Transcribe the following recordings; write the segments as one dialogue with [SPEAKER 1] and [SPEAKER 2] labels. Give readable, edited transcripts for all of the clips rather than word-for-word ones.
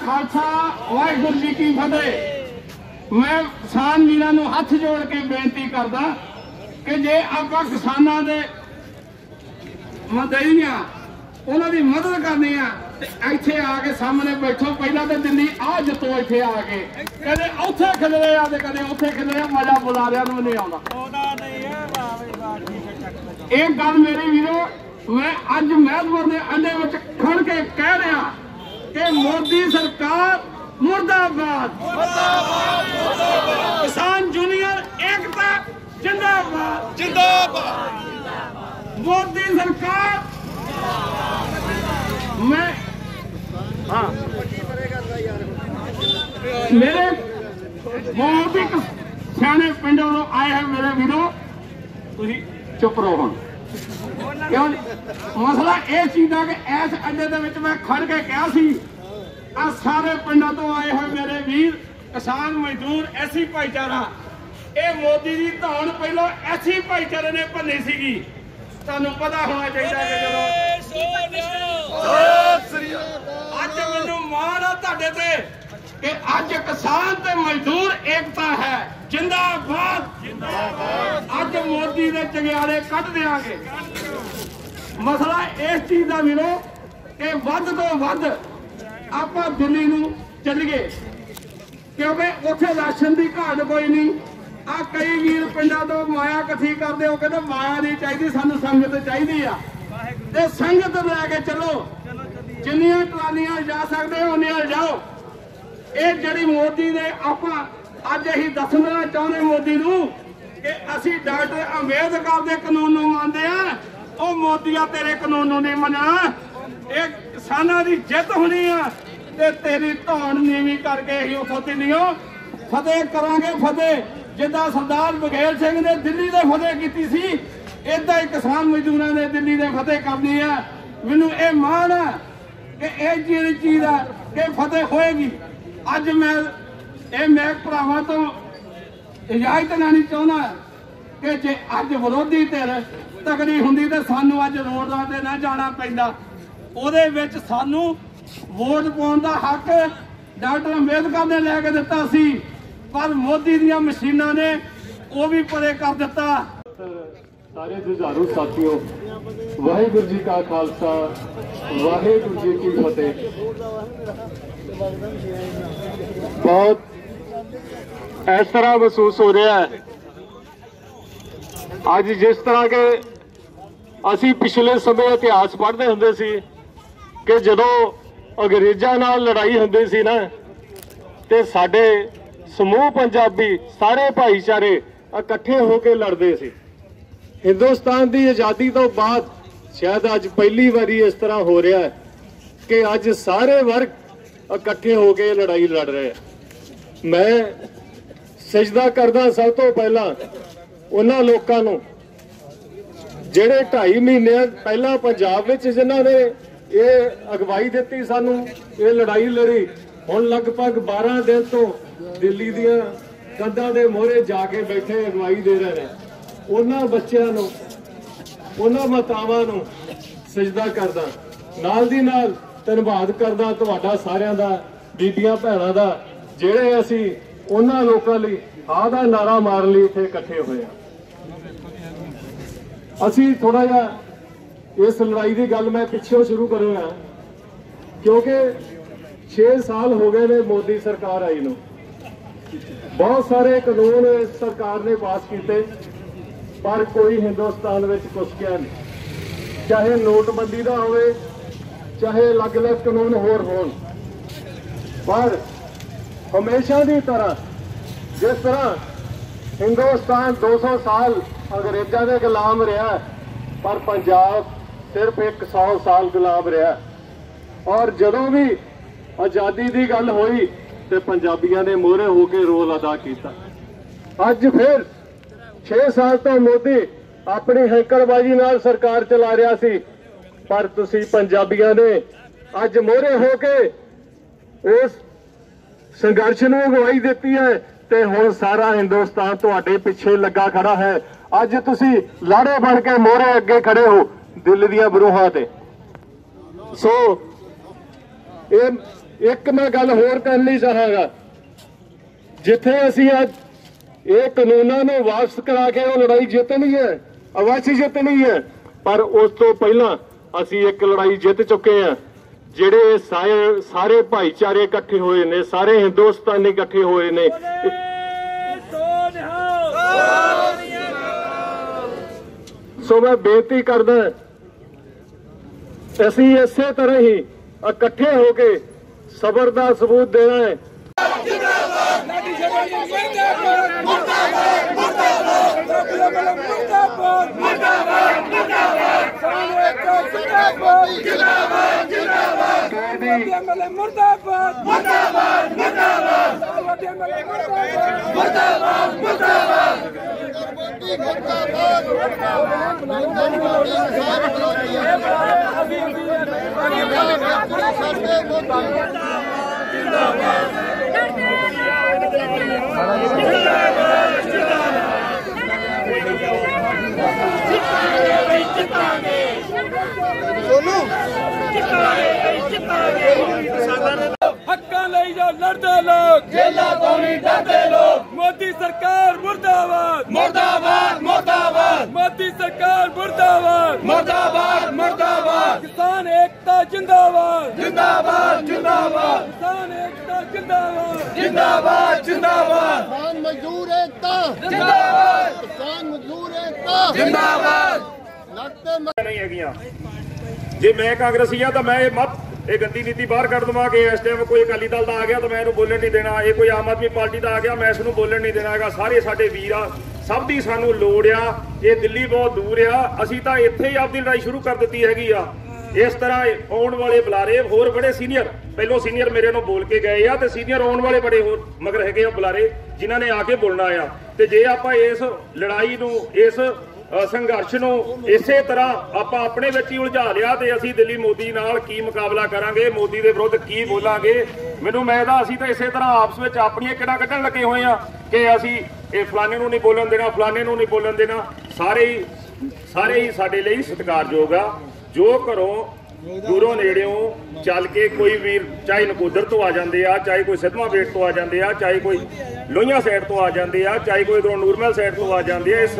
[SPEAKER 1] खालसा वाहिगुरू जी की फतेह। मैं किसान वीरां नूं हथ जोड़ के बेनती करदा कि जे आपां किसानां दे मदद उन्हां दी मदद करनी आ ते इत्थे आके सामने बैठो। पहला तो दिल्ली आ जितो इत्थे आके कदे उत्थे खिलरे आ ते कदे उत्थे खिलरे आ, मजा बुलारियां नूं नहीं आउंदा। एक गल मेरी वीरो, मैं अज महलपुर के अंडे में खड़ के कह रहा कि मोदी सरकार मुर्दाबाद, किसान यूनियन एकता जिंदाबाद जिंदाबाद, मोदी सरकार। मैं हाँ मेरे बहुत ही सियाने पिंडों आए हैं मेरे वीरो, तुसीं चुप रहो हुण। क्यों मसला यह चीज का कि इस अड्डे दे विच मैं खड़ के कहा सी आ सारे पिंडों तो आए हुए मेरे वीर किसान मजदूर एसी भाईचारा, ये मोदी की धौन पहलों एसी भाईचारे ने भन्नी सी। तुहानूं पता होना चाहिए कि अज मैनूं माण आ तुहाडे ते कि अज किसान ते मजदूर एकता है जिंदाबाद जिंदाबाद। अज मोदी दे चंगियाड़े कट देंगे। मसला इस चीज का मिलो कि वध तो वध आपां दिल्ली नूं चलीए, क्योंकि उत्थे राशन की घाट कोई नहीं। आ कई वीर पिंडां तो माया कथी करते हो, कहते माया नहीं चाहिए सानूं संगत चाहिए आ ते संगत लैके चलो, जिन्नियां ट्रालियां जा सकते हो उन्नियां जाओ। ये जिहड़ी मोदी ने आपां अज असीं दसना चाहुंदे मोदी नूं कि असीं डॉक्टर अंबेडकर के कानून नूं मनदे आ, ओ मोदिया तेरे कानून नूं नहीं मनना। ये किसानां दी जिੱਤ होनी आ ते तेरी धौन नीवी करके असीं उत्थों दिल्लीओं फतेह करांगे। फतेह जिद्दां सरदार बघेल सिंह ने दिल्ली दे फतेह कीती सी, इदां ही किसान मजदूरां ने दिल्ली दे फतेह करनी है। मैनूं ये माण है कि ये जिहड़ी चीज़ है कि फतेह होएगी। अज मैं भरावां तो इजाजत लैनी चाहुंदा कि जे अज विरोधी धिर तगड़ी हुंदी ते सानूं अज रोडां ते ना जाना पैंदा। ਉਹਦੇ ਵਿੱਚ ਸਾਨੂੰ वोट पाउण दा हक डॉक्टर अंबेडकर ने लैके दिता सी, पर मोदी ਦੀਆਂ मशीनां ने वो भी परे कर दिता।
[SPEAKER 2] सारे जुझारू साथियों, वाहिगुरू जी का खालसा वाहिगुरू जी की फतेह। बहुत इस तरह महसूस हो रहा है अज जिस तरह के असी पिछले समय इतिहास पढ़ते हुंदे सी कि जदों अंग्रेज़ां नाल लड़ाई हुंदी सी ना, ते साडे समूह पंजाबी सारे भाईचारे इकट्ठे होकर लड़ते सी। हिंदुस्तान की आज़ादी तो बाद शायद अज पहली बारी इस तरह हो रहा है कि अज सारे वर्ग इकट्ठे होकर लड़ाई लड़ रहे हैं। मैं सजदा करदा सब तो पहला उन्हां लोकां नूं ਜਿਹੜੇ 2.5 महीने पहला पंजाब विच जिन्हां ने ये अगवाई दी सानू ये लड़ाई लड़ी, हुण लगभग 12 दिन तो दिल्ली दियां कंधां दे मोहरे जाके बैठे अगवाई दे रहे हैं। उन्हां बच्चिआं नूं उन्हां मातावां नूं सजदा करदा, नाल दी नाल धन्नवाद करदा तुहाडा सारिआं दा, बीबियां भैणां दा, ਜਿਹੜੇ ਅਸੀਂ ਉਹਨਾਂ ਲੋਕਾਂ ਲਈ ਆਹ ਦਾ ਨਾਰਾ ਮਾਰਨ ਲਈ ਇੱਥੇ ਇਕੱਠੇ ਹੋਏ ਆ। ਅਸੀਂ ਥੋੜਾ ਜਿਹਾ इस लड़ाई की गल मैं पिछों शुरू करूँगा क्योंकि 6 साल हो गए ने मोदी सरकार आई नूं। बहुत सारे कानून इस सरकार ने पास किए पर कोई हिंदुस्तान में कुछ किया नहीं, चाहे नोटबंदी का होवे चाहे अलग अलग कानून होर होण। पर हमेशा की तरह जिस तरह हिंदुस्तान 200 साल अंग्रेज़ों के गुलाम रहा पर पंजाब सिर्फ 100 साल गुलाम रहा। और जदों भी आज़ादी की गल हुई तो पंजाबियों ने मोहरे होकर रोल अदा किया। अज फिर 6 साल तो मोदी अपनी हैंकड़बाजी नाल सरकार चला रहा सी, पर तुसी पंजाबियों ने अज मोहरे होकर उस संघर्ष नूं अगवाई दी है ते हुण सारा हिंदुस्तान तुहाडे पिछे लगा खड़ा है। अज तुसी लाड़े बन के मोहरे अगे खड़े हो दिल दियां बरूहां ते। सो एक मैं गल होर करनी चाहांगा, जिथे असीं अज ये कानूनां नूं वापस करा के वो लड़ाई जितनी है, अवश्य जितनी है, पर उस तो पहला असीं एक लड़ाई जित चुके हैं। ਜਿਹੜੇ ਸਾਰੇ ਭਾਈਚਾਰੇ ਇਕੱਠੇ ਹੋਏ ਨੇ, ਸਾਰੇ ਹਿੰਦੁਸਤਾਨੀ ਇਕੱਠੇ ਹੋਏ ਨੇ। ਸੋ ਮੈਂ ਬੇਨਤੀ ਕਰਦਾ, ਅਸੀਂ ਇਸੇ ਤਰ੍ਹਾਂ ਹੀ ਇਕੱਠੇ ਹੋ ਕੇ ਸਬਰ ਦਾ ਸਬੂਤ ਦੇਣਾ ਹੈ।
[SPEAKER 3] हक्कां लई जो लड़दे लोग, जेलां तो नहीं डरदे लोग। मोदी सरकार मुर्दाबाद, मुर्दाबाद, मुर्दाबाद। मोदी सरकार मुर्दाबाद, मुर्दाबाद, मुर्दाबाद। किसान एकता जिंदाबाद, जिंदाबाद, जिंदाबाद। किसान एकता जिंदाबाद, जिंदाबाद, जिंदाबाद।
[SPEAKER 4] किसान मजदूर एकता
[SPEAKER 3] जिंदाबाद,
[SPEAKER 4] किसान मजदूर एकता
[SPEAKER 3] जिंदाबाद।
[SPEAKER 4] लड़ते
[SPEAKER 5] नहीं हैगियां। जे मैं कांग्रेसी हाँ तो मैं ये गंदी नीति बाहर कर देवां कि इस टाइम कोई अकाली दल का आ गया तो मैं इहनूं बोलण नहीं देना, ये कोई आम आदमी पार्टी का आ गया मैं इसनूं बोलण नहीं देना हैगा। सारे साडे वीर आ, सब दी सानूं लोड़ आ। ये दिल्ली बहुत दूर आ, असीं तां इत्थे ही आपदी लड़ाई शुरू कर दित्ती हैगी आ। इस तरह आउण वाले बुलारे होर बड़े सीनियर, पहलों सीनियर मेरे नूं बोल के गए आ, ते सीनियर आउण वाले बड़े होर मगर हैगे आ बुलारे जिन्हां ने आके बोलना आ। ते जे आपां इस लड़ाई नूं, इस संघर्ष नूं इसे तरह आपां अपने विच ही उलझा लिया ते असीं दिल्ली मोदी नाल की मुकाबला करांगे, मोदी दे विरुद्ध की बोलांगे। मैनूं मैं दा असीं तां इसे तरह आपस विच अपणीआं किहड़ा कड्ढण लगे होए आ कि असीं ਇਹ फलाने नूं नहीं बोलन देना, फलाने नूं नहीं बोलन देना। सारे ही साडे लई सत्कारयोग आ। जो घरों दूरों नेड़ियों चल के कोई वीर चाहे नकोदर तो आ जाते आ, चाहे कोई सिद्धवां बेट तो आ जाते आ, चाहे कोई लोहियां साइड तो आ जाते आ, चाहे कोई इधरों नूरमहल साइड तो आ जाते आ, इस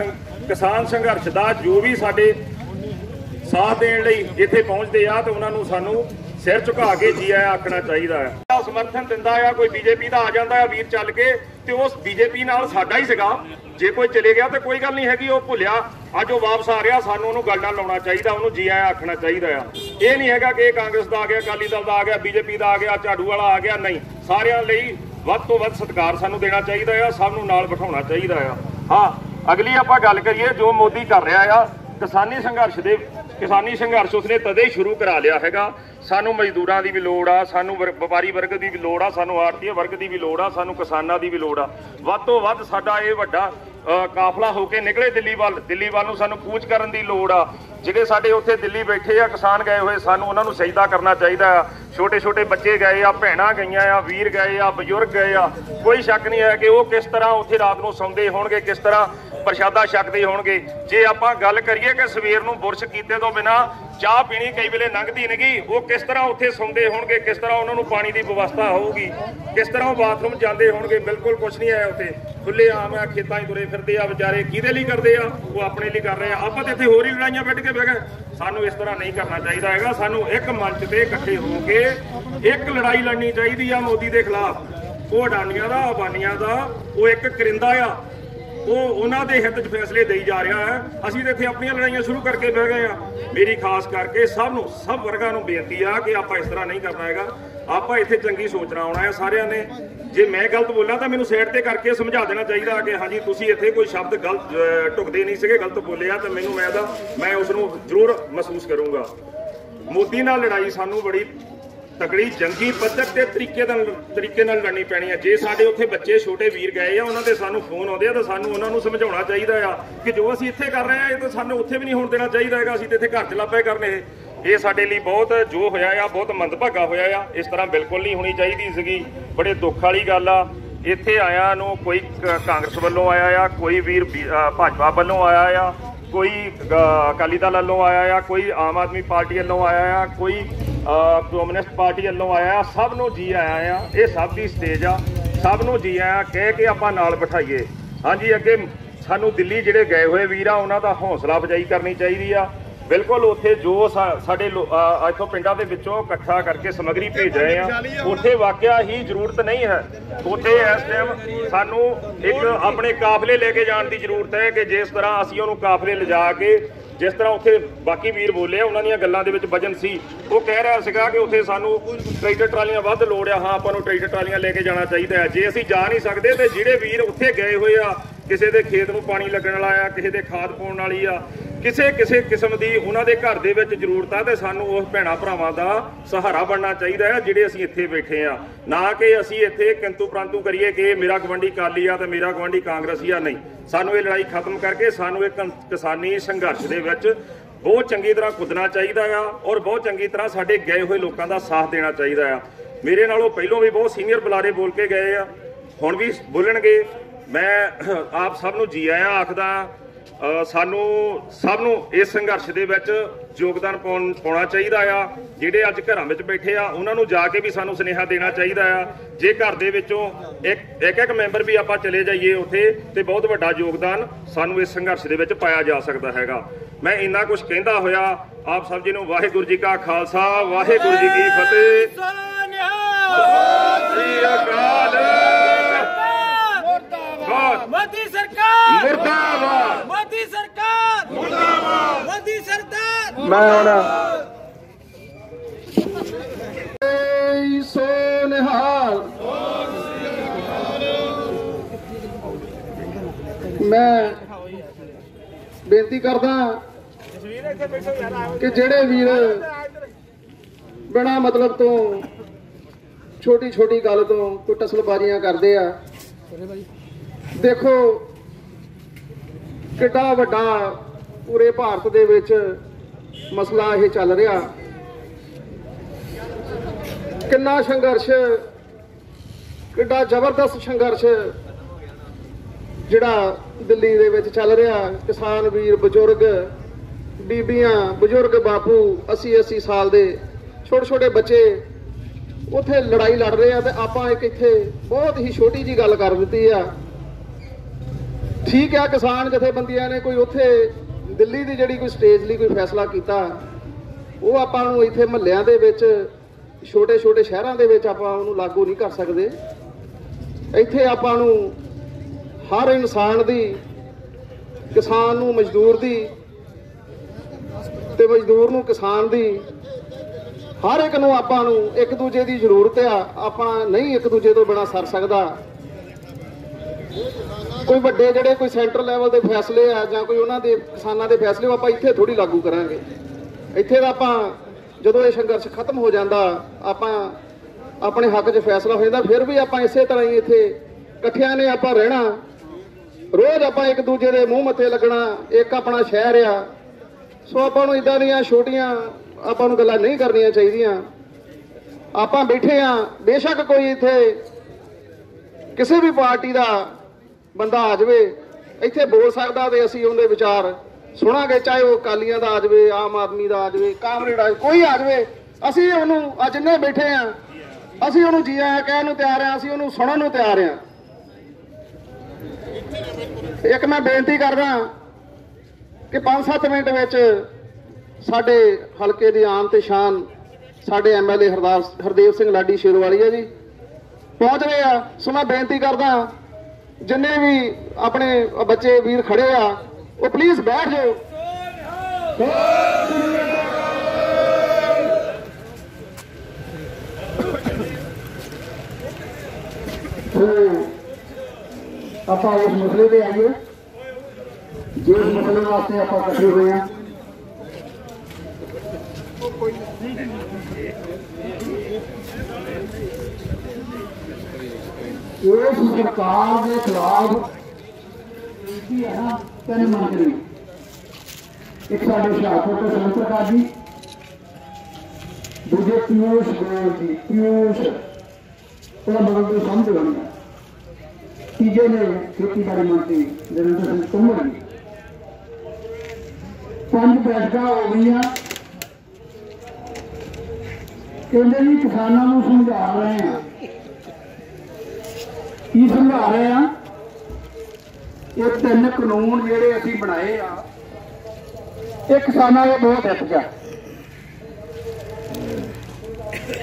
[SPEAKER 5] किसान संघर्ष का जो भी साडे साथ देण लई इत्थे पहुंचते आ तो उन्होंने सानू सिर झुका के जी आया आखना चाहिए है। समर्थन दिंदा आ कोई बीजेपी का आ जाता है वीर चल के, तो उस बीजेपी नाल साडा ही सीगा। जे कोई चले गया तो कोई गल नहीं हैगी, वो भुलिया अज वो वापस आ रहा, सानू उहनूं गल नाल लाउणा चाहिए, उहनूं जी आया आखना चाहिए आ। ये नहीं हैगा कि कांग्रेस का आ गया, अकाली दल का आ गया, बीजेपी का आ गया, झाड़ू वाला आ गया, नहीं। सारिਆਂ ਲਈ ਵੱਧ ਤੋਂ ਵੱਧ ਸਤਿਕਾਰ ਸਾਨੂੰ ਦੇਣਾ ਚਾਹੀਦਾ ਆ, ਸਭ ਨੂੰ ਨਾਲ ਬਿਠਾਉਣਾ ਚਾਹੀਦਾ ਆ। ਹਾਂ, ਅਗਲੀ ਆਪਾਂ ਗੱਲ ਕਰੀਏ ਜੋ ਮੋਦੀ ਕਰ ਰਿਹਾ ਆ ਕਿਸਾਨੀ ਸੰਘਰਸ਼ ਉਸਨੇ ਤਦੇ ਸ਼ੁਰੂ ਕਰਾ ਲਿਆ ਹੈਗਾ। ਸਾਨੂੰ ਮਜ਼ਦੂਰਾਂ ਦੀ ਵੀ ਲੋੜ ਆ, ਸਾਨੂੰ ਵਪਾਰੀ ਵਰਗ ਦੀ ਵੀ ਲੋੜ ਆ, ਸਾਨੂੰ ਆੜਤੀਏ ਵਰਗ ਦੀ ਵੀ ਲੋੜ ਆ, ਸਾਨੂੰ ਕਿਸਾਨਾਂ ਦੀ ਵੀ ਲੋੜ ਆ। ਵੱਧ ਤੋਂ ਵੱਧ ਸਾਡਾ ਇਹ ਵੱਡਾ ਕਾਫਲਾ ਹੋ ਕੇ ਨਿਕਲੇ ਦਿੱਲੀ ਵੱਲ ਨੂੰ ਸਾਨੂੰ ਕੂਚ ਕਰਨ ਦੀ ਲੋੜ ਆ। ਜਿਹੜੇ ਸਾਡੇ ਉੱਥੇ ਦਿੱਲੀ ਬੈਠੇ ਆ ਕਿਸਾਨ ਗਏ ਹੋਏ, ਸਾਨੂੰ ਉਹਨਾਂ ਨੂੰ ਸਜਦਾ ਕਰਨਾ ਚਾਹੀਦਾ ਆ। ਛੋਟੇ ਛੋਟੇ ਬੱਚੇ ਗਏ ਆ, ਭੈਣਾਂ ਗਈਆਂ ਆ, ਵੀਰ ਗਏ ਆ, ਬਜ਼ੁਰਗ ਗਏ ਆ। ਕੋਈ ਸ਼ੱਕ ਨਹੀਂ ਹੈ ਕਿ ਉਹ ਕਿਸ ਤਰ੍ਹਾਂ ਉੱਥੇ ਰਾਤ ਨੂੰ ਸੌਂਦੇ ਹੋਣਗੇ, ਕਿਸ ਤਰ੍ਹਾਂ ਪ੍ਰਸ਼ਾਦਾ ਛਕਦੇ ਹੋਣਗੇ। ਜੇ ਆਪਾਂ ਗੱਲ ਕਰੀਏ ਕਿ ਸਵੇਰ ਨੂੰ ਬੁਰਸ਼ ਕੀਤੇ ਤੋਂ ਬਿਨਾਂ ਚਾਹ ਪੀਣੀ ਕਈ ਵੇਲੇ ਲੰਘਦੀ ਨਹੀਂ, ਉਹ ਕਿਸ ਤਰ੍ਹਾਂ ਉੱਥੇ ਸੌਂਦੇ ਹੋਣਗੇ, ਕਿਸ ਤਰ੍ਹਾਂ ਉਹਨਾਂ ਨੂੰ ਪਾਣੀ ਦੀ ਵਿਵਸਥਾ ਹੋਊਗੀ, ਕਿਸ ਤਰ੍ਹਾਂ ਉਹ ਬਾਥਰੂਮ ਜਾਂਦੇ ਹੋਣਗੇ। ਬਿਲਕੁਲ ਕੁਛ ਨਹੀਂ ਹੈ ਉੱਥੇ, ਖੁੱਲੇ ਆਮ ਆ, ਖੇਤਾਂ 'ਚ ਤੁਰੇ ਫਿਰਦੇ ਆ ਵਿਚਾਰੇ। ਕਿਹਦੇ ਲਈ ਕਰਦੇ ਆ? ਉਹ ਆਪਣੇ ਲਈ ਕਰ ਰਹੇ ਆ। ਆਪਾਂ ਤਾਂ ਇੱਥੇ ਹੋਰ ਹੀ ਲੜਾਈਆਂ ਵੱਢ ਕੇ ਬਹਿ ਗਏ। ਸਾਨੂੰ ਇਸ ਤਰ੍ਹਾਂ ਨਹੀਂ ਕਰਨਾ ਚਾਹੀਦਾ ਹੈਗਾ। ਸਾਨੂੰ ਇੱਕ ਮੰਚ ਤੇ ਇਕੱਠੇ ਹੋ ਕੇ ਇੱਕ ਲੜਾਈ ਲੜਨੀ ਚਾਹੀਦੀ ਆ ਮੋਦੀ ਦੇ ਖਿਲਾਫ। ਉਹ ਅਡਾਨੀਆਂ ਦਾ, ਅੰਬਾਨੀਆਂ ਦਾ ਉਹ ਇੱਕ ਕਰਿੰਦਾ ਆ, ਉਹ ਉਹਨਾਂ ਦੇ ਹਿੱਤ 'ਚ ਫੈਸਲੇ ਦੇਈ ਜਾ ਰਿਹਾ ਹੈ। ਅਸੀਂ ਤਾਂ ਇੱਥੇ ਆਪਣੀਆਂ ਲੜਾਈਆਂ ਸ਼ੁਰੂ ਕਰਕੇ ਬਹਿ ਗਏ ਆ। ਮੇਰੀ ਖਾਸ ਕਰਕੇ ਸਭ ਵਰਗਾਂ ਨੂੰ ਬੇਨਤੀ ਆ ਕਿ ਆਪਾਂ ਇਸ ਤਰ੍ਹਾਂ ਨਹੀਂ ਕਰਨਾ ਹੈਗਾ। ਆਪਾਂ ਇੱਥੇ ਚੰਗੀ ਸੋਚਣਾ ਆਉਣਾ ਹੈ ਸਾਰਿਆਂ ਨੇ। ਜੇ ਮੈਂ ਗਲਤ ਬੋਲਾਂ ਤਾਂ ਮੈਨੂੰ ਸਾਈਡ ਤੇ ਕਰਕੇ ਸਮਝਾ ਦੇਣਾ ਚਾਹੀਦਾ ਕਿ ਹਾਂਜੀ ਤੁਸੀਂ ਇੱਥੇ ਕੋਈ ਸ਼ਬਦ ਗਲਤ ਢੁਕਦੇ ਨਹੀਂ ਸੀਗੇ, ਗਲਤ ਬੋਲਿਆ ਤਾਂ ਮੈਨੂੰ ਮੈਂ ਉਸ ਨੂੰ ਜ਼ਰੂਰ ਮਹਿਸੂਸ ਕਰੂੰਗਾ। ਮੋਦੀ ਨਾਲ ਲੜਾਈ ਸਾਨੂੰ ਬੜੀ ਤਕੜੀ ਜੰਗੀ ਪੱਧਰ ਤੇ ਤਰੀਕੇ ਨਾਲ ਲੜਨੀ ਪੈਣੀ ਹੈ। ਜੇ ਸਾਡੇ ਉੱਥੇ ਬੱਚੇ ਛੋਟੇ ਵੀਰ ਗਏ ਆ, ਉਹਨਾਂ ਦੇ ਸਾਨੂੰ ਫੋਨ ਆਉਂਦੇ ਆ ਤਾਂ ਸਾਨੂੰ ਉਹਨਾਂ ਨੂੰ ਸਮਝਾਉਣਾ ਚਾਹੀਦਾ ਆ ਕਿ ਜੋ ਅਸੀਂ ਇੱਥੇ ਕਰ ਰਹੇ ਆ ਇਹ ਤਾਂ ਸਾਨੂੰ ਉੱਥੇ ਵੀ ਨਹੀਂ ਹੋਣ ਦੇਣਾ ਚਾਹੀਦਾ ਹੈਗਾ। ਅਸੀਂ ਤਾਂ ਇੱਥੇ ਘਰ 'ਚ ਲੱਭੇ ਕਰਨੇ। ਇਹ ਸਾਡੇ ਲਈ ਬਹੁਤ ਜੋ ਹੋਇਆ ਆ ਬਹੁਤ ਮੰਦਭਾਗਾ ਹੋਇਆ ਆ। ਇਸ ਤਰ੍ਹਾਂ ਬਿਲਕੁਲ ਨਹੀਂ ਹੋਣੀ ਚਾਹੀਦੀ ਸੀਗੀ। ਬੜੇ ਦੁੱਖ ਵਾਲੀ ਗੱਲ ਆ। ਇੱਥੇ ਆਇਆ ਨੂੰ ਕੋਈ ਕਾਂਗਰਸ ਵੱਲੋਂ ਆਇਆ ਆ, ਕੋਈ ਵੀਰ ਭਾਜਪਾ ਵੱਲੋਂ ਆਇਆ ਆ, ਕੋਈ ਅਕਾਲੀ ਦਲ ਵੱਲੋਂ ਆਇਆ ਆ, ਕੋਈ ਆਮ ਆਦਮੀ ਪਾਰਟੀ ਵੱਲੋਂ ਆਇਆ ਆ, ਕੋਈ ਕਮਿਊਨਿਸਟ ਪਾਰਟੀ ਵੱਲੋਂ ਆਇਆ, ਸਭ ਨੂੰ ਜੀ ਆਇਆ ਆ। ਇਹ ਸਭ ਦੀ ਸਟੇਜ ਆ, ਸਭ ਨੂੰ ਜੀ ਆਇਆ ਕਹਿ ਕੇ ਆਪਾਂ ਨਾਲ ਬਿਠਾਈਏ। ਹਾਂਜੀ, ਅੱਗੇ ਸਾਨੂੰ ਦਿੱਲੀ ਜਿਹੜੇ ਗਏ ਹੋਏ ਵੀਰ ਆ ਉਹਨਾਂ ਦਾ ਹੌਸਲਾ ਅਫਜ਼ਾਈ ਕਰਨੀ ਚਾਹੀਦੀ ਆ। ਬਿਲਕੁਲ ਉੱਥੇ ਜੋ ਸਾਡੇ ਇੱਥੋਂ ਪਿੰਡਾਂ ਦੇ ਵਿੱਚੋਂ ਇਕੱਠਾ ਕਰਕੇ ਸਮੱਗਰੀ ਭੇਜ ਰਹੇ ਆ, ਉੱਥੇ ਵਾਕਿਆ ਹੀ ਜ਼ਰੂਰਤ ਨਹੀਂ ਹੈ। ਉੱਥੇ ਇਸ ਟਾਈਮ ਸਾਨੂੰ ਇੱਕ ਆਪਣੇ ਕਾਫਲੇ ਲੈ ਕੇ ਜਾਣ ਦੀ ਜ਼ਰੂਰਤ ਹੈ ਕਿ ਜਿਸ ਤਰ੍ਹਾਂ ਅਸੀਂ ਉਹਨੂੰ ਕਾਫਲੇ ਲਿਜਾ ਕੇ, ਜਿਸ ਤਰ੍ਹਾਂ ਉੱਥੇ ਬਾਕੀ ਵੀਰ ਬੋਲੇ ਆ ਉਹਨਾਂ ਦੀਆਂ ਗੱਲਾਂ ਦੇ ਵਿੱਚ ਵਜਨ ਸੀ। ਉਹ ਕਹਿ ਰਿਹਾ ਸੀਗਾ ਕਿ ਉੱਥੇ ਸਾਨੂੰ ਟਰੈਕਟਰ ਟਰਾਲੀਆਂ ਵੱਧ ਲੋੜ ਆ। ਹਾਂ, ਆਪਾਂ ਨੂੰ ਟਰੈਕਟਰ ਟਰਾਲੀਆਂ ਲੈ ਕੇ ਜਾਣਾ ਚਾਹੀਦਾ ਹੈ। ਜੇ ਅਸੀਂ ਜਾ ਨਹੀਂ ਸਕਦੇ ਤੇ ਜਿਹੜੇ ਵੀਰ ਉੱਥੇ ਗਏ ਹੋਏ ਆ, ਕਿਸੇ ਦੇ ਖੇਤ ਨੂੰ ਪਾਣੀ ਲੱਗਣ ਵਾਲਾ ਆ, ਕਿਸੇ ਦੇ ਖਾਦ ਪਾਉਣ ਵਾਲੀ ਆ, ਕਿਸੇ ਕਿਸਮ ਦੀ ਉਹਨਾਂ ਦੇ ਘਰ ਦੇ ਵਿੱਚ ਜ਼ਰੂਰਤ ਆ, ਤੇ ਸਾਨੂੰ ਉਸ ਭੈਣਾਂ ਭਰਾਵਾਂ ਦਾ ਸਹਾਰਾ ਬਣਨਾ ਚਾਹੀਦਾ ਹੈ ਜਿਹੜੇ ਅਸੀਂ ਇੱਥੇ ਬੈਠੇ ਆ। ਨਾ ਕਿ ਅਸੀਂ ਇੱਥੇ ਕਿੰਤੂ ਪ੍ਰੰਤੂ ਕਰੀਏ ਕਿ ਮੇਰਾ ਗਵੰਡੀ ਅਕਾਲੀ ਆ ਤੇ ਮੇਰਾ ਗਵੰਡੀ ਕਾਂਗਰਸੀ ਆ। ਨਹੀਂ, ਸਾਨੂੰ ਇਹ ਲੜਾਈ ਖਤਮ ਕਰਕੇ ਸਾਨੂੰ ਇਹ ਕਿਸਾਨੀ ਸੰਘਰਸ਼ ਦੇ ਵਿੱਚ ਬਹੁਤ ਚੰਗੀ ਤਰ੍ਹਾਂ ਕੁੱਦਣਾ ਚਾਹੀਦਾ ਆ ਔਰ ਬਹੁਤ ਚੰਗੀ ਤਰ੍ਹਾਂ ਸਾਡੇ ਗਏ ਹੋਏ ਲੋਕਾਂ ਦਾ ਸਾਥ ਦੇਣਾ ਚਾਹੀਦਾ ਆ। ਮੇਰੇ ਨਾਲੋਂ ਪਹਿਲੋਂ ਵੀ ਬਹੁਤ ਸੀਨੀਅਰ ਬੁਲਾਰੇ ਬੋਲ ਕੇ ਗਏ ਆ, ਹੁਣ ਵੀ ਬੋਲਣਗੇ। ਮੈਂ ਆਪ ਸਭ ਨੂੰ ਜੀ ਆਇਆਂ ਆਖਦਾ। ਸਾਨੂੰ ਸਭ ਨੂੰ ਇਸ ਸੰਘਰਸ਼ ਦੇ ਵਿੱਚ ਯੋਗਦਾਨ ਪਾਉਣਾ ਚਾਹੀਦਾ ਆ। ਜਿਹੜੇ ਅੱਜ ਘਰਾਂ ਵਿੱਚ ਬੈਠੇ ਆ ਉਹਨਾਂ ਨੂੰ ਜਾ ਕੇ ਵੀ ਸਾਨੂੰ ਸੁਨੇਹਾ ਦੇਣਾ ਚਾਹੀਦਾ ਆ। ਜੇ ਘਰ ਦੇ ਵਿੱਚੋਂ ਇੱਕ ਮੈਂਬਰ ਵੀ ਆਪਾਂ ਚਲੇ ਜਾਈਏ ਉੱਥੇ, ਤੇ ਬਹੁਤ ਵੱਡਾ ਯੋਗਦਾਨ ਸਾਨੂੰ ਇਸ ਸੰਘਰਸ਼ ਦੇ ਵਿੱਚ ਪਾਇਆ ਜਾ ਸਕਦਾ ਹੈਗਾ। ਮੈਂ ਇੰਨਾ ਕੁਝ ਕਹਿੰਦਾ ਹੋਇਆ ਆਪ ਸਭ ਜੀ ਨੂੰ ਵਾਹਿਗੁਰੂ ਜੀ ਕਾ ਖਾਲਸਾ, ਵਾਹਿਗੁਰੂ ਜੀ ਕੀ ਫਤਿਹ। ਸਤਿ ਸ੍ਰੀ ਅਕਾਲ।
[SPEAKER 3] मोदी सरकार
[SPEAKER 5] मुर्दाबाद,
[SPEAKER 3] मोदी सरकार मुर्दाबाद, मोदी सरकार।
[SPEAKER 2] मैं होना सोनिहाल। मैं बेनती करदा कि जेड़े वीर बिना मतलब तो छोटी छोटी गल तो कोई टसलबाजियां करते आ, देखो कितना वड्डा पूरे भारत दे विच मसला यह चल रहा, कितना संघर्ष, कितना जबरदस्त संघर्ष जिहड़ा दिल्ली दे विच चल रहा। किसान वीर, बजुर्ग, बीबियां, बजुर्ग बापू 80-80 साल दे छोटे छोटे बच्चे उत्थे लड़ाई लड़ रहे हैं, तो आपां एक इत्थे बहुत ही छोटी जी गल कर दी है। ठीक है, किसान जथेबंदियां ने कोई उत्थे दिल्ली की जिहड़ी कोई स्टेज ਲਈ कोई फैसला किया, वो आपां नूं इत्थे महल्लियां दे विच छोटे छोटे शहरां दे विच आपां उहनूं लागू नहीं कर सकते। इत्थे आपां नूं हर इंसान दी, किसान नूं मजदूर दी ते मजदूर नूं किसान दी, हर एक नूं आपां नूं एक दूजे की जरूरत आ। आपां नहीं एक दूजे तो बिना सर सकदा। कोई वड्डे जिहड़े कोई सेंटर लैवल के फैसले आ जां कोई उन्हां दे किसानां दे फैसले आपां इत्थे थोड़ी लागू करांगे। इत्थे दा आपां जदों ये संघर्ष खत्म हो जाता, आपां अपने हक 'च फैसला हो जाता, फिर भी आपां इसे तरह ही इत्थे इकट्ठियां ने आपां रहना। रोज़ आपां एक दूजे दे मूँह मत्थे लगना, एक अपना शहर आ। सो आपां नूं इदां दीयां छोटियां आपां नूं गल्लां नहीं करनियां चाहीदियां। आपां बैठे आ, बेशक कोई इत्थे किसी भी पार्टी का बंदा आ जाए इत्थे बोल सकता, तो असीं उहदे विचार सुनांगे, चाहे वो अकालियां दा आ जाए, आम आदमी का आ जाए, कांग्रेस आ, कोई आ जाए। असीं उहनूं अज जिन्ने बैठे हैं असीं उहनूं जी आया कहण नूं तैयार हैं, असीं उहनूं सुणन नूं तैयार हैं। एक मैं बेनती करदा कि 5-7 मिनट विच साडे हलके दी आन ते शान साडे MLA हरदेव सिंह लाडी शेरोवालीया जी पहुंच रहे हैं। सो मैं बेनती करदा जिन्ने भी अपने बच्चे वीर खड़े आ वो प्लीज बैठ जाओ। आप उस मसले पे आइए जिस मसले वास्ते आप इकट्ठे हुए हैं। इस सरकार के खिलाफ है ना 3 मंत्री, एक साढ़े हुशियारपुर के संत प्रकाश जी, दूजे पीयूष गोयल जी, पीयूष बदल के समझ होना, तीजे ने खेतीबाड़ी मंत्री नरेंद्र सिंह तोमर जी। 5 बैठक हो गई।
[SPEAKER 6] ਕਹਿੰਦੇ ਜੀ ਕਿਸਾਨਾਂ ਨੂੰ ਸਮਝਾ ਰਹੇ ਆ। ਕੀ ਸਮਝਾ ਰਹੇ ਆ? ਇਹ 3 ਕਾਨੂੰਨ ਜਿਹੜੇ ਅਸੀਂ ਬਣਾਏ ਆ, ਇਹ ਕਿਸਾਨਾਂ ਦੇ ਬਹੁਤ ਹਿੱਤ 'ਚ ਆ।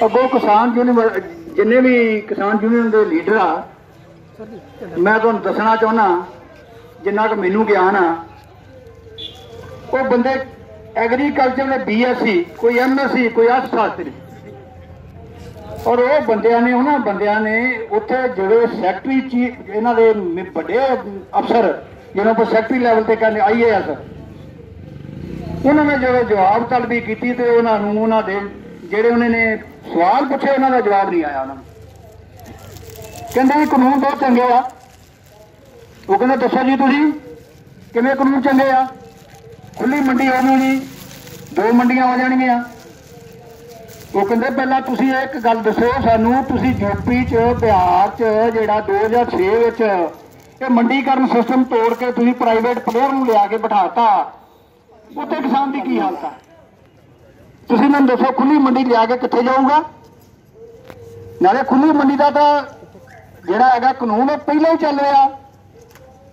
[SPEAKER 6] ਅੱਗੋਂ ਕਿਸਾਨ ਯੂਨੀਅਨ, ਜਿੰਨੇ ਵੀ ਕਿਸਾਨ ਯੂਨੀਅਨ ਦੇ ਲੀਡਰ ਆ, ਮੈਂ ਤੁਹਾਨੂੰ ਦੱਸਣਾ ਚਾਹੁੰਦਾ ਜਿੰਨਾ ਕੁ ਮੈਨੂੰ ਗਿਆਨ ਆ, ਉਹ ਬੰਦੇ ਐਗਰੀਕਲਚਰ ਦੇ BSc, ਕੋਈ MSc, ਕੋਈ ਅਰਥ ਸ਼ਾਸਤਰੀ, ਔਰ ਉਹ ਬੰਦਿਆਂ ਨੇ, ਉਹਨਾਂ ਬੰਦਿਆਂ ਨੇ ਉੱਥੇ ਜਿਹੜੇ ਸੈਕਟਰੀ ਚੀਫ, ਇਹਨਾਂ ਦੇ ਵੱਡੇ ਅਫਸਰ ਜਿਹਨਾਂ ਕੋਲ ਸੈਕਟਰੀ ਲੈਵਲ ਤੇ ਕਹਿੰਦੇ IAS, ਉਹਨਾਂ ਨੇ ਜਦੋਂ ਜਵਾਬ ਤਲਬੀ ਕੀਤੀ ਤੇ ਉਹਨਾਂ ਨੂੰ, ਉਹਨਾਂ ਦੇ ਜਿਹੜੇ ਉਹਨਾਂ ਨੇ ਸਵਾਲ ਪੁੱਛੇ, ਉਹਨਾਂ ਦਾ ਜਵਾਬ ਨਹੀਂ ਆਇਆ। ਉਹਨਾਂ ਨੂੰ ਕਹਿੰਦੇ ਵੀ ਕਾਨੂੰਨ ਬਹੁਤ ਚੰਗੇ ਆ। ਉਹ ਕਹਿੰਦੇ ਦੱਸੋ ਜੀ ਤੁਸੀਂ ਕਿਵੇਂ ਕਾਨੂੰਨ ਚੰਗੇ ਆ? ਖੁੱਲੀ ਮੰਡੀ ਹੋਣੀ ਜੀ, 2 ਮੰਡੀਆਂ ਹੋ ਜਾਣਗੀਆਂ। ਉਹ ਕਹਿੰਦੇ ਪਹਿਲਾਂ ਤੁਸੀਂ ਇੱਕ ਗੱਲ ਦੱਸੋ ਸਾਨੂੰ, ਤੁਸੀਂ UP 'ਚ, ਬਿਹਾਰ 'ਚ ਜਿਹੜਾ 2006 ਵਿੱਚ ਇਹ ਮੰਡੀਕਰਨ ਸਿਸਟਮ ਤੋੜ ਕੇ ਤੁਸੀਂ ਪ੍ਰਾਈਵੇਟ ਪਲੇਅਰ ਨੂੰ ਲਿਆ ਕੇ ਬਿਠਾਤਾ, ਉੱਥੇ ਕਿਸਾਨ ਦੀ ਕੀ ਹਾਲਤ ਆ? ਤੁਸੀਂ ਮੈਨੂੰ ਦੱਸੋ ਖੁੱਲੀ ਮੰਡੀ ਲਿਆ ਕੇ ਕਿੱਥੇ ਜਾਊਗਾ? ਨਾਲੇ ਖੁੱਲੀ ਮੰਡੀ ਦਾ ਤਾਂ ਜਿਹੜਾ ਹੈਗਾ ਕਾਨੂੰਨ ਉਹ ਪਹਿਲਾਂ ਹੀ ਚੱਲ ਰਿਹਾ।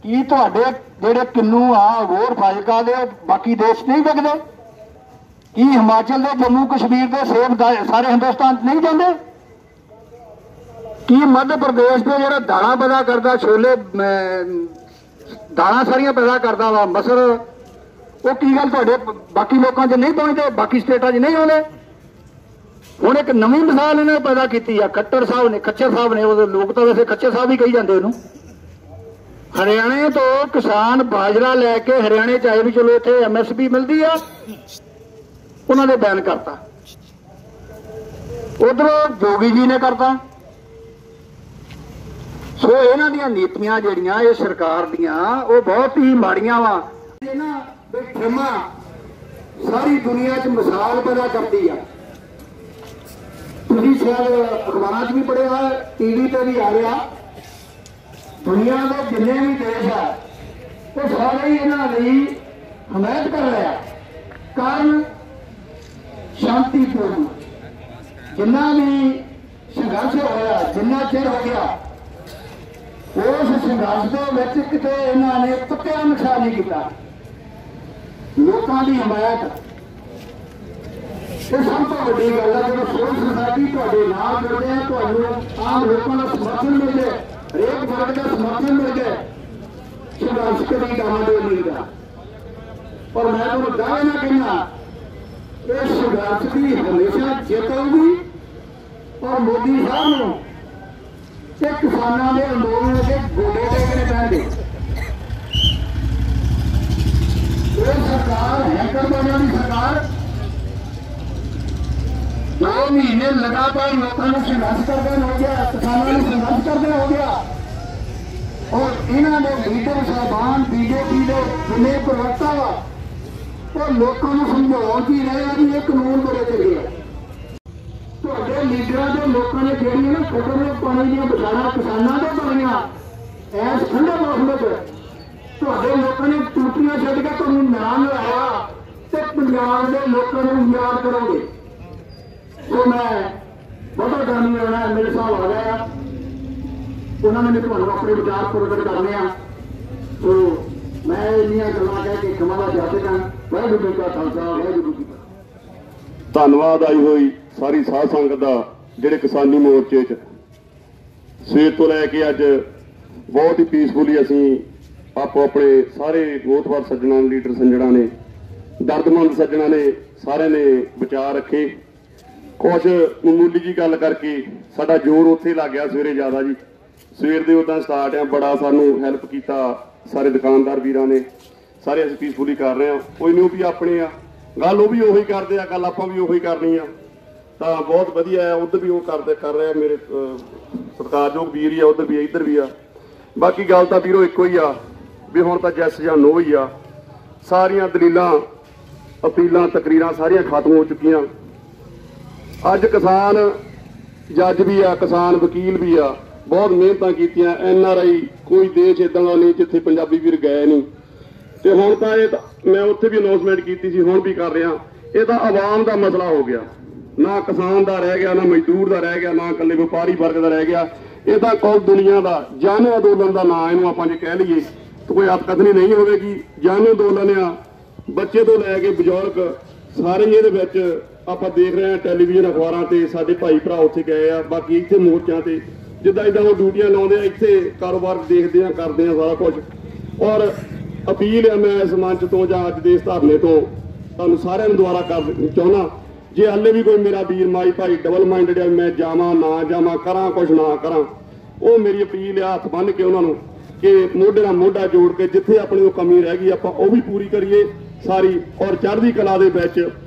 [SPEAKER 6] ਕੀ ਤੁਹਾਡੇ ਜਿਹੜੇ ਕਿੰਨੂ ਆ, ਹੋਰ ਫਾਜ਼ਿਲਕਾ ਦੇ, ਬਾਕੀ ਦੇਸ਼ ਨਹੀਂ ਵਿਕਦੇ? ਕੀ ਹਿਮਾਚਲ ਦੇ, ਜੰਮੂ ਕਸ਼ਮੀਰ ਦੇ ਸੇਬ ਸਾਰੇ ਹਿੰਦੁਸਤਾਨ 'ਚ ਨਹੀਂ ਜਾਂਦੇ? ਕੀ ਮੱਧ ਪ੍ਰਦੇਸ਼ ਦੇ ਜਿਹੜਾ ਦਾਣਾ ਪੈਦਾ ਕਰਦਾ, ਛੋਲੇ ਦਾਣਾ ਸਾਰੀਆਂ ਪੈਦਾ ਕਰਦਾ ਵਾ, ਮਸਰ, ਉਹ ਕੀ ਗੱਲ ਤੁਹਾਡੇ ਬਾਕੀ ਲੋਕਾਂ 'ਚ ਨਹੀਂ ਪਹੁੰਚਦੇ, ਬਾਕੀ ਸਟੇਟਾਂ 'ਚ ਨਹੀਂ ਆਉਂਦੇ? ਹੁਣ ਇੱਕ ਨਵੀਂ ਮਿਸਾਲ ਇਹਨੇ ਪੈਦਾ ਕੀਤੀ ਆ, ਖੱਟਰ ਸਾਹਿਬ ਨੇ, ਖੱਚਰ ਸਾਹਿਬ ਨੇ, ਉਹ ਲੋਕ ਤਾਂ ਵੈਸੇ ਖੱਚਰ ਸਾਹਿਬ ਹੀ ਕਹੀ ਜਾਂਦੇ ਉਹਨੂੰ। ਹਰਿਆਣੇ ਤੋਂ ਕਿਸਾਨ ਬਾਜਰਾ ਲੈ ਕੇ ਹਰਿਆਣੇ 'ਚ ਆਏ ਵੀ ਚਲੋ ਇੱਥੇ MSP ਮਿਲਦੀ ਆ, ਉਹਨਾਂ ਨੇ ਬੈਨ ਕਰਤਾ। ਉਧਰੋਂ ਜੋਗੀ ਜੀ ਨੇ ਕਰਤਾ। ਸੋ ਇਹਨਾਂ ਦੀਆਂ ਨੀਤੀਆਂ ਜਿਹੜੀਆਂ ਇਹ ਸਰਕਾਰ ਦੀਆਂ, ਉਹ ਬਹੁਤ ਹੀ ਮਾੜੀਆਂ ਵਾ। ਇਹਨਾਂ ਫਿਲਮਾਂ ਸਾਰੀ ਦੁਨੀਆ 'ਚ ਮਿਸਾਲ ਪੈਦਾ ਕਰਦੀ ਆ। ਤੁਸੀਂ ਸ਼ਾਇਦ ਅਖਬਾਰਾਂ 'ਚ ਵੀ ਪੜ੍ਹਿਆ, TV ਤੇ ਵੀ ਆ ਰਿਹਾ। ਦੁਨੀਆ ਦੇ ਜਿੰਨੇ ਵੀ ਦੇਸ਼ ਆ, ਉਹ ਸਾਰੇ ਹੀ ਇਹਨਾਂ ਦੀ ਹਮਾਇਤ ਕਰ ਰਿਹਾ। ਕਾਰਨ ਸ਼ਾਂਤੀਪੂਰਨ, ਜਿੰਨਾ ਵੀ ਸੰਘਰਸ਼ ਹੋਇਆ, ਜਿੰਨਾ ਚਿਰ ਹੋ ਗਿਆ, ਉਸ ਸੰਘਰਸ਼ ਦੇ ਵਿੱਚ ਕਿਤੇ ਇਹਨਾਂ ਨੇ ਪੱਕਿਆ ਨਸ਼ਾ ਨਹੀਂ ਕੀਤਾ। ਲੋਕਾਂ ਦੀ ਹਮਾਇਤ ਇਹ ਸਭ ਤੋਂ ਵੱਡੀ ਗੱਲ ਹੈ। ਜਦੋਂ ਸਿਵਲ ਸੁਸਾਇਟੀ ਤੁਹਾਡੇ ਨਾਲ ਜੁੜਦੇ ਆ, ਤੁਹਾਨੂੰ ਆਮ ਲੋਕਾਂ ਦਾ ਸਮਰਥਨ ਮਿਲਦਾ, ਹਰੇਕ ਵਰਗ ਦਾ ਸਮਰਥਨ ਮਿਲਦਾ, ਸੰਘਰਸ਼ ਕਦੀ ਡਾਵਾਂਡੋਲ ਨਹੀਂ ਹੁੰਦਾ। ਪਰ ਮੈਂ ਤੁਹਾਨੂੰ ਦਾਅਵੇ ਨਾਲ ਕਹਿੰਦਾ, ਇਹ ਸੰਘਰਸ਼ ਦੀ ਹਮੇਸ਼ਾ ਜਿੱਤ ਆਊਗੀ। ਔਰ ਮੋਦੀ ਸਾਹਿਬ ਨੂੰ ਤੇ ਕਿਸਾਨਾਂ ਦੇ ਅੰਦੋਲਨ ਦੇ ਗੋਡੇ ਟੇਕਣੇ ਪੈਣਗੇ। ਇਹ ਸਰਕਾਰ ਹੈਂਕਰ ਬਣਨ ਦੀ ਸਰਕਾਰ 2 ਮਹੀਨੇ ਲਗਾਤਾਰ ਲੋਕਾਂ ਨੂੰ ਸੰਘਰਸ਼ ਕਰਦੇ ਹੋ ਗਿਆ, ਕਿਸਾਨਾਂ ਨੂੰ ਸੰਘਰਸ਼ ਕਰਦੇ ਹੋ ਗਿਆ। ਔਰ ਇਹਨਾਂ ਦੇ ਲੀਡਰ ਸਾਹਿਬਾਨ, BJP ਦੇ ਜਿੰਨੇ ਪ੍ਰਵਕਤਾ ਵਾ, ਉਹ ਲੋਕਾਂ ਨੂੰ ਸਮਝਾਉਣ ਕੀ ਰਹੇ ਆ ਵੀ ਇਹ ਕਾਨੂੰਨ ਬੜੇ ਚੰਗੇ ਆ। ਤੁਹਾਡੇ ਲੀਡਰਾਂ ਦੇ ਲੋਕਾਂ ਨੇ ਜਿਹੜੀਆਂ ਨਾ ਖਤਰਨਾਕ ਪਾਣੀ ਦੀਆਂ ਬਸਾਣਾ ਕਿਸਾਨਾਂ ਦੇ ਬਣੀਆਂ, ਐਸ ਠੰਡੇ ਮੌਸਮ ਵਿੱਚ ਤੁਹਾਡੇ ਲੋਕਾਂ ਨੇ ਟੂਟੀਆਂ ਛੱਡ ਕੇ ਤੁਹਾਨੂੰ ਨਾਮ ਲਾਇਆ ਤੇ ਪੰਜਾਬ ਦੇ ਲੋਕਾਂ ਨੂੰ ਯਾਦ ਕਰੋਗੇ। ਸੋ ਮੈਂ ਬਹੁਤਾ ਟਾਈਮ ਨਹੀਂ ਲਾਉਣਾ, ਮੇਰੇ ਸਾਹਿਬ ਆ ਗਏ ਆ, ਉਹਨਾਂ ਨੇ ਤੁਹਾਨੂੰ ਆਪਣੇ ਵਿਚਾਰ ਪ੍ਰਗਟ ਕਰਨੇ ਆ। ਸੋ ਮੈਂ ਇੰਨੀਆਂ ਗੱਲਾਂ ਕਹਿ ਕੇ ਖਿਮਾ ਦਾ ਜਾਤੇ ਕਾਂ। ਵਾਹਿਗੁਰੂ ਜੀ ਕਾ ਖਾਲਸਾ, ਵਾਹਿਗੁਰੂ ਜੀ ਕੀ ਫਤਿਹ।
[SPEAKER 7] ਧੰਨਵਾਦ ਆਈ ਹੋਈ ਸਾਰੀ ਸਾਧ ਸੰਗਤ ਦਾ, ਜਿਹੜੇ ਕਿਸਾਨੀ ਮੋਰਚੇ 'ਚ ਸਵੇਰ ਤੋਂ ਲੈ ਕੇ ਅੱਜ ਬਹੁਤ ਹੀ ਪੀਸਫੁਲੀ ਅਸੀਂ ਆਪੋ ਆਪਣੇ ਸਾਰੇ ਗੋਤਵਾਰ ਸੱਜਣਾ, ਲੀਡਰ ਸੱਜਣਾ ਨੇ, ਦਰਦਮੰਦ ਸੱਜਣਾ ਨੇ, ਸਾਰਿਆਂ ਨੇ ਵਿਚਾਰ ਰੱਖੇ। ਕੁਝ ਮਾਮੂਲੀ ਜੀ ਗੱਲ ਕਰਕੇ ਸਾਡਾ ਜ਼ੋਰ ਉੱਥੇ ਲੱਗ ਗਿਆ ਸਵੇਰੇ ਜ਼ਿਆਦਾ ਜੀ। ਸਵੇਰ ਦੇ ਉਦਾਂ ਸਟਾਰਟ ਆ, ਬੜਾ ਸਾਨੂੰ ਹੈਲਪ ਕੀਤਾ ਸਾਰੇ ਦੁਕਾਨਦਾਰ ਵੀਰਾਂ ਨੇ, ਸਾਰੇ ਅਸੀਂ ਪੀਸਫੁਲੀ ਕਰ ਰਹੇ ਹਾਂ। ਕੋਈ ਨਹੀਂ, ਉਹ ਵੀ ਆਪਣੇ ਆ, ਗੱਲ ਉਹ ਵੀ ਉਹੀ ਕਰਦੇ ਆ, ਗੱਲ ਆਪਾਂ ਵੀ ਉਹੀ ਕਰਨੀ ਆ, ਤਾਂ ਬਹੁਤ ਵਧੀਆ ਆ। ਉੱਧਰ ਵੀ ਉਹ ਕਰ ਰਿਹਾ ਮੇਰੇ ਸਤਿਕਾਰਯੋਗ ਵੀਰ ਹੀ ਆ, ਉੱਧਰ ਵੀ ਇੱਧਰ ਵੀ ਆ। ਬਾਕੀ ਗੱਲ ਤਾਂ ਵੀਰੋ ਇੱਕੋ ਹੀ ਆ ਵੀ ਹੁਣ ਤਾਂ ਜੈਸ ਜਾਂ ਨੋ ਹੀ ਆ। ਸਾਰੀਆਂ ਦਲੀਲਾਂ, ਅਪੀਲਾਂ, ਤਕਰੀਰਾਂ ਸਾਰੀਆਂ ਖਤਮ ਹੋ ਚੁੱਕੀਆਂ। ਅੱਜ ਕਿਸਾਨ ਜੱਜ ਵੀ ਆ, ਕਿਸਾਨ ਵਕੀਲ ਵੀ ਆ, ਬਹੁਤ ਮਿਹਨਤਾਂ ਕੀਤੀਆਂ। NRI ਕੋਈ ਦੇਸ਼ ਇਦਾਂ ਦਾ ਨਹੀਂ ਜਿੱਥੇ ਪੰਜਾਬੀ ਵੀਰ ਗਏ ਨਹੀਂ। ਤੇ ਹੁਣ ਤਾਂ ਇਹ ਮੈਂ ਉੱਥੇ ਵੀ ਅਨਾਉਂਸਮੈਂਟ ਕੀਤੀ ਸੀ, ਹੁਣ ਵੀ ਕਰ ਰਿਹਾ, ਇਹ ਤਾਂ ਆਵਾਮ ਦਾ ਮਸਲਾ ਹੋ ਗਿਆ। ਨਾ ਕਿਸਾਨ ਦਾ ਰਹਿ ਗਿਆ, ਨਾ ਮਜ਼ਦੂਰ ਦਾ ਰਹਿ ਗਿਆ, ਨਾ ਇਕੱਲੇ ਵਪਾਰੀ ਵਰਗ ਦਾ ਰਹਿ ਗਿਆ। ਇਹ ਤਾਂ ਕੁੱਲ ਦੁਨੀਆ ਦਾ ਜਨ ਅੰਦੋਲਨ ਦਾ ਨਾਂ ਇਹਨੂੰ ਆਪਾਂ ਜੇ ਕਹਿ ਲਈਏ ਤਾਂ ਕੋਈ ਅਤਕਥਨੀ ਨਹੀਂ ਹੋਵੇਗੀ। ਜਨ ਅੰਦੋਲਨ ਆ, ਬੱਚੇ ਤੋਂ ਲੈ ਕੇ ਬਜ਼ੁਰਗ ਸਾਰੇ ਹੀ ਇਹਦੇ ਵਿੱਚ ਆਪਾਂ ਦੇਖ ਰਹੇ ਹਾਂ। ਟੈਲੀਵਿਜ਼ਨ ਅਖਬਾਰਾਂ ਤੇ ਸਾਡੇ ਭਾਈ ਭਰਾ ਉੱਥੇ ਗਏ ਆ, ਬਾਕੀ ਇੱਥੇ ਮੋਰਚਿਆਂ ਤੇ ਜਿੱਦਾਂ ਉਹ ਡਿਊਟੀਆਂ ਲਾਉਂਦੇ ਆ, ਇੱਥੇ ਕਾਰੋਬਾਰ ਦੇਖਦੇ ਆ, ਕਰਦੇ ਆ ਸਾਰਾ ਕੁਝ। ਔਰ ਅਪੀਲ ਹੈ ਮੈਂ ਇਸ ਮੰਚ ਤੋਂ ਜਾਂ ਅੱਜ ਦੇ ਇਸ ਧਰਨੇ ਤੋਂ ਤੁਹਾਨੂੰ ਸਾਰਿਆਂ ਨੂੰ ਦੁਆਰਾ ਕਰ ਚਾਹੁੰਦਾ, ਜੇ ਹਾਲੇ ਵੀ ਕੋਈ ਮੇਰਾ ਵੀਰ ਮਾਈ ਭਾਈ ਡਬਲ ਮਾਈਂਡਡ ਆ, ਮੈਂ ਜਾਵਾਂ ਨਾ ਜਾਵਾਂ, ਕਰਾਂ ਕੁਝ ਨਾ ਕਰਾਂ, ਉਹ ਮੇਰੀ ਅਪੀਲ ਆ ਹੱਥ ਬੰਨ੍ਹ ਕੇ ਉਹਨਾਂ ਨੂੰ ਕਿ ਮੋਢੇ ਨਾਲ ਮੋਢਾ ਜੋੜ ਕੇ ਜਿੱਥੇ ਆਪਣੀ ਉਹ ਕਮੀ ਰਹਿ ਗਈ ਆਪਾਂ ਉਹ ਵੀ ਪੂਰੀ ਕਰੀਏ ਸਾਰੀ, ਔਰ ਚੜ੍ਹਦੀ ਕਲਾ ਦੇ ਵਿੱਚ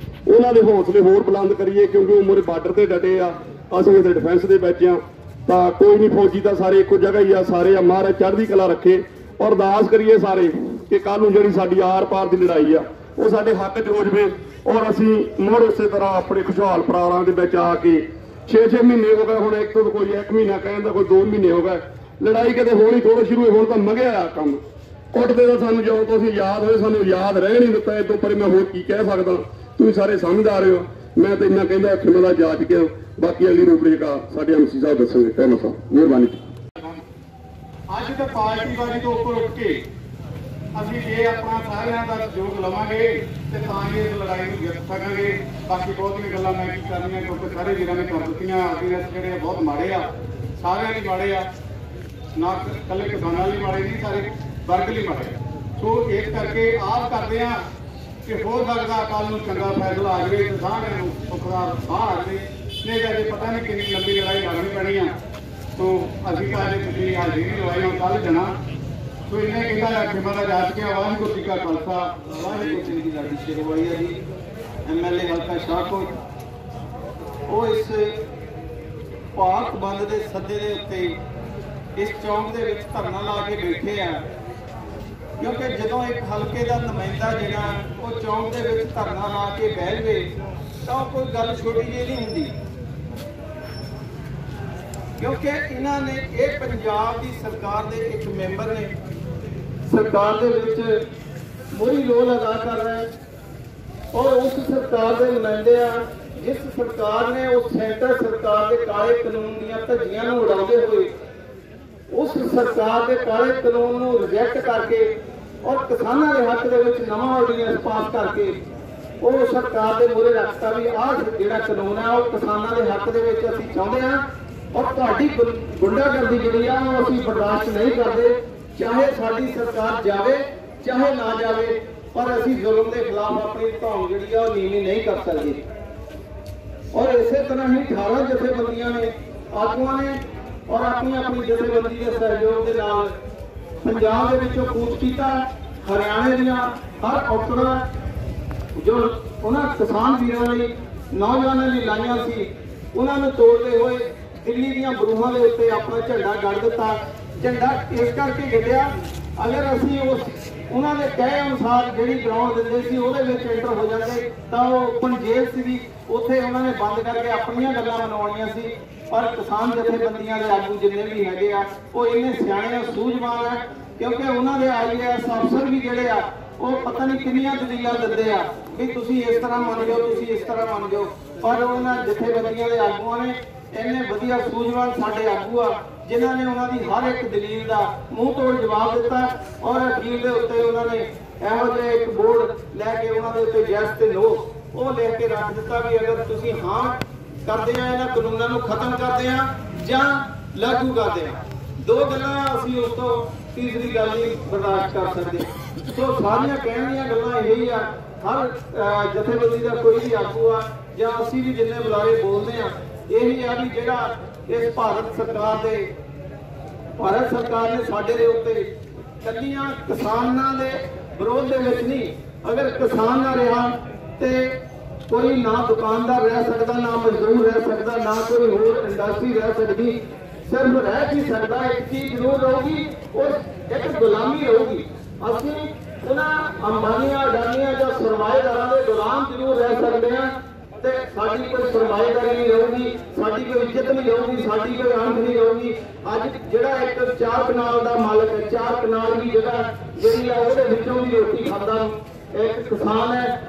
[SPEAKER 7] ਉਹਨਾਂ ਦੇ ਹੌਸਲੇ ਹੋਰ ਬੁਲੰਦ ਕਰੀਏ, ਕਿਉਂਕਿ ਉਹ ਮੋਰੇ ਬਾਰਡਰ ਤੇ ਡਟੇ ਆ, ਅਸੀਂ ਇਹਦੇ ਡਿਫੈਂਸ ਦੇ ਵਿੱਚ ਆ। ਤਾਂ ਕੋਈ ਨਹੀਂ, ਫੌਜੀ ਤਾਂ ਸਾਰੇ ਇੱਕੋ ਜਗ੍ਹਾ ਹੀ ਆ, ਸਾਰੇ ਆ। ਮਹਾਰਾਜ ਚੜ੍ਹਦੀ ਕਲਾ ਰੱਖੇ, ਔਰ ਅਰਦਾਸ ਕਰੀਏ ਸਾਰੇ ਕਿ ਕੱਲ ਨੂੰ ਜਿਹੜੀ ਸਾਡੀ ਆਰ ਪਾਰ ਦੀ ਲੜਾਈ ਆ ਉਹ ਸਾਡੇ ਹੱਕ 'ਚ ਹੋ ਜਾਵੇ, ਔਰ ਅਸੀਂ ਮੁੜ ਉਸੇ ਤਰ੍ਹਾਂ ਆਪਣੇ ਖੁਸ਼ਹਾਲ ਪਰਿਵਾਰਾਂ ਦੇ ਵਿੱਚ ਆ ਕੇ 6-6 ਮਹੀਨੇ ਹੋ ਗਏ ਹੁਣ, ਇੱਕ ਤੋਂ ਕੋਈ 1 ਮਹੀਨਾ ਕਹਿੰਦਾ, ਕੋਈ 2 ਮਹੀਨੇ ਹੋ ਗਏ, ਲੜਾਈ ਕਿਤੇ ਹੋਣੀ ਥੋੜਾ ਸ਼ੁਰੂ ਹੋਈ, ਹੁਣ ਤਾਂ ਮੰਗਿਆ ਆ ਕੰਮ। ਕੁੱਟਦੇ ਤਾਂ ਸਾਨੂੰ ਜਦੋਂ ਤੁਸੀਂ ਯਾਦ ਹੋਏ, ਸਾਨੂੰ ਯਾਦ ਰਹਿ ਨਹੀਂ ਦਿੱਤਾ। ਇਹ ਤੋਂ ਪਰ ਮੈਂ ਹੋਰ ਕੀ ਕਹਿ ਸਕਦਾ, ਤੁਸੀਂ ਸਾਰੇ ਸਮਝਦਾਰ ਹੋ। ਮੈਂ ਤਾਂ ਇੰਨਾ ਕਹਿੰਦਾ ਇੱਥੇ ਮੇਰਾ ਜਾ ਚੁੱਕਿਆ, ਬਾਕੀ ਅਗਲੀ ਰੂਪਰੇਖਾ ਸਾਡੇ ਐਮਸੀ ਸਾਹਿਬ ਦੱਸਣਗੇ। ਕਹਿਣਾ ਸਾਹਿਬ ਮਿਹਰਬਾਨੀ।
[SPEAKER 8] ਅੱਜ ਤੇ ਪਾਰਟੀਬਾਜ਼ੀ ਤੋਂ ਉੱਪਰ ਉੱਠ ਕੇ ਅਸੀਂ ਜੇ ਆਪਣਾ ਸਾਰਿਆਂ ਦਾ ਸਹਿਯੋਗ ਲਵਾਂਗੇ ਤੇ ਤਾਂ ਹੀ ਇਸ ਲੜਾਈ ਨੂੰ ਜਿੱਤ ਸਕਾਂਗੇ। ਬਾਕੀ ਬਹੁਤੀਆਂ ਗੱਲਾਂ ਮੈਂ ਕੀ ਕਰਨੀਆਂ, ਕਿਉਂਕਿ ਸਾਰੇ ਵੀਰਾਂ ਨੇ ਕਰ ਦਿੱਤੀਆਂ। ਅਧੀਨਸਥ ਜਿਹੜੇ ਬਹੁਤ ਮਾੜੇ ਆ, ਸਾਰਿਆਂ ਲਈ ਮਾੜੇ ਆ, ਨਾ ਇਕੱਲੇ ਕਿਸਾਨਾਂ ਲਈ ਮਾੜੇ ਨਹੀਂ, ਸਾਰੇ ਵਰਗ ਲਈ ਮਾੜੇ। ਸੋ ਇਸ ਕਰਕੇ ਆਸ ਕਰਦੇ ਆ ਕਿ ਹੋ ਸਕਦਾ ਕੱਲ ਨੂੰ ਚੰਗਾ ਫੈਸਲਾ ਆ ਜਾਵੇ ਤੇ ਸਾਰਿਆਂ ਨੂੰ ਸੁੱਖ ਦਾ ਸਾਹ ਆ ਜਾਵੇ। ਨਹੀਂ ਤਾਂ ਜੇ ਪਤਾ ਨਹੀਂ ਕਿੰਨੀ ਲੰਬੀ ਲੜਾਈ ਲੜਨੀ ਪੈਣੀ ਆ। ਸੋ ਅਸੀਂ ਤਾਂ ਅਜੇ ਪਿਛਲੀ ਹਾਜ਼ਰੀ ਨਹੀਂ ਲਵਾਈ, ਹੁਣ ਕੱਲ੍ਹ ਜਾਣਾ। ਸੋ ਇਹਨੇ ਕਹਿੰਦਾ ਖਿਮਾ ਦਾ ਜਾ ਚੁੱਕਿਆ। ਵਾਹਿਗੁਰੂ ਜੀ ਕਾ ਖਾਲਸਾ, ਵਾਹਿਗੁਰੂ ਜੀ ਕੀ ਫਤਿਹ। ਸ਼ੇਰਵਾਲੀਆ ਜੀ MLA ਹਲਕਾ ਸ਼ਾਹਕੋਟ, ਉਹ ਇਸ ਭਾਰਤ ਬੰਦ ਦੇ ਸੱਦੇ ਦੇ ਉੱਤੇ ਇਸ ਚੌਂਕ ਦੇ ਵਿੱਚ ਧਰਨਾ ਲਾ ਕੇ ਬੈਠੇ ਆ, ਕਿਉਂਕਿ ਜਦੋਂ ਇੱਕ ਹਲਕੇ ਦਾ ਨੁਮਾਇੰਦਾ ਜਿਹੜਾ ਉਹ ਚੌਂਕ ਦੇ ਵਿੱਚ ਧਰਨਾ ਲਾ ਕੇ ਬਹਿ ਜਾਵੇ ਤਾਂ ਕੋਈ ਗੱਲ ਛੋਟੀ ਜਿਹੀ ਨਹੀਂ ਹੁੰਦੀ। ਕਿਉਂਕਿ ਇਹਨਾਂ ਨੇ ਇਹ ਪੰਜਾਬ ਦੀ ਸਰਕਾਰ ਦੇ ਇੱਕ ਮੈਂਬਰ ਨੇ, ਸਰਕਾਰ ਦੇ ਵਿੱਚ ਮੋਹਰੀ ਰੋਲ ਅਦਾ ਕਰ ਰਹੇ, ਔਰ ਉਸ ਸਰਕਾਰ ਦੇ ਨੁਮਾਇੰਦੇ ਆ ਜਿਸ ਸਰਕਾਰ ਨੇ ਉਸ ਸੈਂਟਰ ਸਰਕਾਰ ਦੇ ਕਾਲੇ ਕਾਨੂੰਨ ਦੀਆਂ ਧੱਜੀਆਂ ਨੂੰ ਉਡਾਉਂਦੇ ਹੋਏ ਉਸ ਸਰਕਾਰ ਦੇ ਕਾਲੇ ਕਾਨੂੰਨ ਨੂੰ ਰਿਜੈਕਟ ਕਰਕੇ ਔਰ ਕਿਸਾਨਾਂ ਦੇ ਹੱਕ ਦੇ ਵਿੱਚ ਨਵਾਂ ਆਰਡੀਨੈਂਸ ਪਾਸ ਕਰਕੇ ਉਹ ਸਰਕਾਰ ਦੇ ਮੂਹਰੇ ਰੱਖਤਾ ਵੀ ਆਹ ਜਿਹੜਾ ਕਾਨੂੰਨ ਹੈ ਉਹ ਕਿਸਾਨਾਂ ਦੇ ਹੱਕ ਦੇ ਵਿੱਚ ਅਸੀਂ ਚਾਹੁੰਦੇ ਹਾਂ, ਔਰ ਤੁਹਾਡੀ ਗੁੰਡਾਗਰਦੀ ਜਿਹੜੀ ਆ ਉਹ ਅਸੀਂ ਬਰਦਾਸ਼ਤ ਨਹੀਂ ਕਰਦੇ। ਚਾਹੇ ਸਾਡੀ ਸਰਕਾਰ ਜਾਵੇ ਚਾਹੇ ਨਾ ਜਾਵੇ, ਪਰ ਅਸੀਂ ਜ਼ੁਲਮ ਦੇ ਖਿਲਾਫ ਆਪਣੀ ਧੌਣ ਜਿਹੜੀ ਆ ਉਹ ਨੀਵੀਂ ਨਹੀਂ ਕਰ ਸਕਦੇ। ਔਰ ਇਸੇ ਤਰ੍ਹਾਂ ਹੀ 18 ਜਥੇਬੰਦੀਆਂ ਨੇ, ਆਗੂਆਂ ਨੇ, ਔਰ ਆਪਣੀ ਆਪਣੀ ਜਥੇਬੰਦੀ ਦੇ ਸਹਿਯੋਗ ਦੇ ਨਾਲ ਪੰਜਾਬ ਦੇ ਵਿੱਚੋਂ ਕੂਚ ਕੀਤਾ। ਹਰਿਆਣੇ ਦੀਆਂ ਹਰ ਔਕੜਾਂ ਜੋ ਉਹਨਾਂ ਕਿਸਾਨ ਵੀਰਾਂ ਲਈ, ਨੌਜਵਾਨਾਂ ਲਈ ਲਾਈਆਂ ਸੀ, ਉਹਨਾਂ ਨੂੰ ਤੋੜਦੇ ਹੋਏ ਦਿੱਲੀ ਦੀਆਂ ਬਰੂਹਾਂ ਦੇ ਉੱਤੇ ਆਪਣਾ ਝੰਡਾ ਗੱਡ ਦਿੱਤਾ। ਝੰਡਾ ਇਸ ਕਰਕੇ ਗੱਡਿਆ, ਅਗਰ ਅਸੀਂ ਉਹਨਾਂ ਦੇ ਕਹੇ ਅਨੁਸਾਰ ਜਿਹੜੀ ਗਰਾਊਂਡ ਦਿੰਦੇ ਸੀ ਉਹਦੇ ਵਿੱਚ ਐਂਟਰ ਹੋ ਜਾਂਦੇ ਤਾਂ ਉਹ ਪੰਜੇਲ ਸੀਗੀ, ਉੱਥੇ ਉਹਨਾਂ ਨੇ ਬੰਦ ਕਰਕੇ ਆਪਣੀਆਂ ਗੱਲਾਂ ਬਣਾਉਣੀਆਂ ਸੀ। ਪਰ ਕਿਸਾਨ ਜਥੇਬੰਦੀਆਂ ਦੇ ਆਗੂ ਜਿੰਨੇ ਵੀ ਹੈਗੇ ਆ ਉਹ ਇੰਨੇ ਸਿਆਣੇ ਆ, ਸੂਝਵਾਨ ਆ, ਕਿਉਂਕਿ ਉਹਨਾਂ ਦੇ IAS ਅਫਸਰ ਵੀ ਜਿਹੜੇ ਆ ਉਹ ਪਤਾ ਨਹੀਂ ਕਿੰਨੀਆਂ ਦਲੀਲਾਂ ਦਿੰਦੇ ਆ ਵੀ ਤੁਸੀਂ ਇਸ ਤਰ੍ਹਾਂ ਮੰਨ ਜਾਓ, ਤੁਸੀਂ ਇਸ ਤਰ੍ਹਾਂ ਮੰਨ ਜਾਓ। ਪਰ ਉਹਨਾਂ ਜਥੇਬੰਦੀਆਂ ਦੇ ਆਗੂਆਂ ਨੇ ਇੰਨੇ ਵਧੀਆ ਸੂਝਵਾਨ ਸਾਡੇ ਆਗੂ ਆ ਜਿਨ੍ਹਾਂ ਨੇ ਉਹਨਾਂ ਦੀ ਹਰ ਇੱਕ ਦਲੀਲ ਦਾ ਮੂੰਹ ਤੋੜ ਜਵਾਬ ਦਿੱਤਾ। ਔਰ ਅਖੀਰ ਦੇ ਉੱਤੇ ਉਹਨਾਂ ਨੇ ਇਹੋ ਜਿਹਾ ਇੱਕ ਬੋਰਡ ਲੈ ਕੇ ਉਹਨਾਂ ਦੇ ਉੱਤੇ ਯੈਸ ਤੇ ਨੋ ਉਹ ਲਿਖ ਕੇ ਰੱਖ ਦਿੱਤਾ ਵੀ ਅਗਰ ਤੁਸੀਂ ਹਾਂ ਕਰਦੇ ਆ ਇਹਨਾਂ ਕਾਨੂੰਨਾਂ ਨੂੰ ਖਤਮ ਕਰਦੇ ਆ ਜਾਂ ਲਾਗੂ ਕਰਦੇ ਆ। ਦੋ ਗੱਲਾਂ ਅਸੀਂ ਉਸ ਤੋਂ ਤੀਸਰੀ ਗੱਲ ਨਹੀਂ ਬਰਦਾਸ਼ਤ ਕਰ ਸਕਦੇ। ਸੋ ਸਾਰੀਆਂ ਕਹਿਣ ਦੀਆਂ ਗੱਲਾਂ ਇਹੀ ਆ, ਹਰ ਜਥੇਬੰਦੀ ਦਾ ਕੋਈ ਵੀ ਆਗੂ ਆ ਜਾਂ ਅਸੀਂ ਵੀ ਜਿੰਨੇ ਬੁਲਾਰੇ ਬੋਲਦੇ ਆ ਇਹੀ ਆ ਵੀ ਜਿਹੜਾ ਇਸ ਭਾਰਤ ਸਰਕਾਰ ਨੇ ਸਾਡੇ ਦੇ ਉੱਤੇ ਕੱਲੀਆਂ ਕਿਸਾਨਾਂ ਦੇ ਵਿਰੋਧ ਦੇ ਵਿੱਚ ਨਹੀਂ, ਅਗਰ ਕਿਸਾਨ ਨਾ ਰਿਹਾ ਤੇ ਕੋਈ ਨਾ ਦੁਕਾਨਦਾਰ ਰਹਿ ਸਕਦਾ, ਨਾ ਮਜ਼ਦੂਰ ਰਹਿ ਸਕਦਾ, ਨਾ ਕੋਈ ਹੋਰ ਇੰਡਸਟਰੀ ਰਹਿ ਸਕਦੀ। ਸਿਰਫ ਰਹਿ ਕੀ ਸਕਦਾ ਇੱਕ ਚੀਜ਼ ਜ਼ਰੂਰ ਰਹੂਗੀ, ਉਹ ਇੱਕ ਗੁਲਾਮੀ ਰਹੂਗੀ। ਅਸੀਂ ਉਹਨਾਂ ਅੰਬਾਨੀਆਂ, ਅਡਾਨੀਆਂ ਜਾਂ ਸਰਮਾਏਦਾਰਾਂ ਦੇ ਗੁਲਾਮ ਜ਼ਰੂਰ ਰਹਿ ਸਕਦੇ ਹਾਂ ਤੇ ਸਾਡੀ ਕੋਈ ਸਰਮਾਏਦਾਰੀ ਨਹੀਂ ਰਹੂਗੀ, ਸਾਡੀ ਕੋਈ ਇੱਜ਼ਤ ਨਹੀਂ ਰਹੂਗੀ, ਸਾਡੀ ਕੋਈ ਆਮਦ ਨਹੀਂ ਰਹੂਗੀ। ਅੱਜ ਜਿਹੜਾ ਇੱਕ 4 ਕਨਾਲ ਦਾ ਮਾਲਕ ਹੈ, 4 ਕਨਾਲ ਦੀ ਜਗ੍ਹਾ ਜਿਹੜੀ ਆ ਉਹਦੇ ਵਿੱਚੋਂ ਵੀ ਰੋਟੀ ਖਾਂਦਾ ਇੱਕ ਕਿਸਾਨ ਹੈ।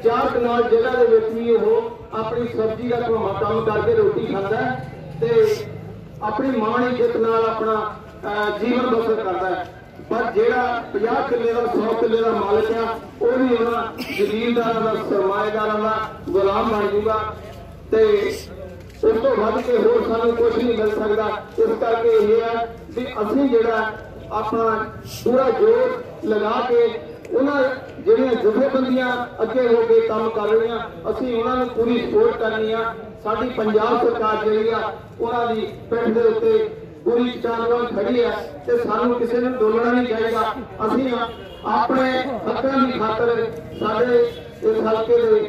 [SPEAKER 8] 4 ਕਨਾਲ ਜਗ੍ਹਾ ਦੇ ਵਿੱਚ ਵੀ ਉਹ अपनी सब्जी का काम करके रोटी खाता है ते अपनी मां इज्जत नाल अपना जीवन बसर करता है। पर जेड़ा 50 किले का 100 किले का मालिक है वह भी उन्होंने जमींदारों का सरमाएदारों का गुलाम बन जूगा ते उस तो वध के होर सानू कुछ नहीं मिल सकता। इस करके ये है कि असीं जेड़ा अपना पूरा जोर लगा के उन्होंने ਜਿਹੜੀਆਂ ਜਥੇਬੰਦੀਆਂ ਅੱਗੇ ਹੋ ਕੇ ਕੰਮ ਕਰ ਰਹੀਆਂ ਅਸੀਂ ਉਹਨਾਂ ਨੂੰ ਪੂਰੀ ਸਪੋਰਟ ਕਰਨੀ ਆ। ਸਾਡੀ ਪੰਜਾਬ ਸਰਕਾਰ ਜਿਹੜੀ ਆ ਉਹਨਾਂ ਦੀ ਪਿੱਠ ਦੇ ਉੱਤੇ ਪੂਰੀ ਚਾਲਵਾਂ ਖੜੀ ਹੈ ਤੇ ਸਾਨੂੰ ਕਿਸੇ ਨੂੰ ਡੋਲਣਾ ਨਹੀਂ ਚਾਹੀਦਾ। ਅਸੀਂ ਆਪਣੇ ਹੱਕਾਂ ਦੀ ਖਾਤਰ ਸਾਡੇ ਇਸ ਹਲਕੇ ਦੇ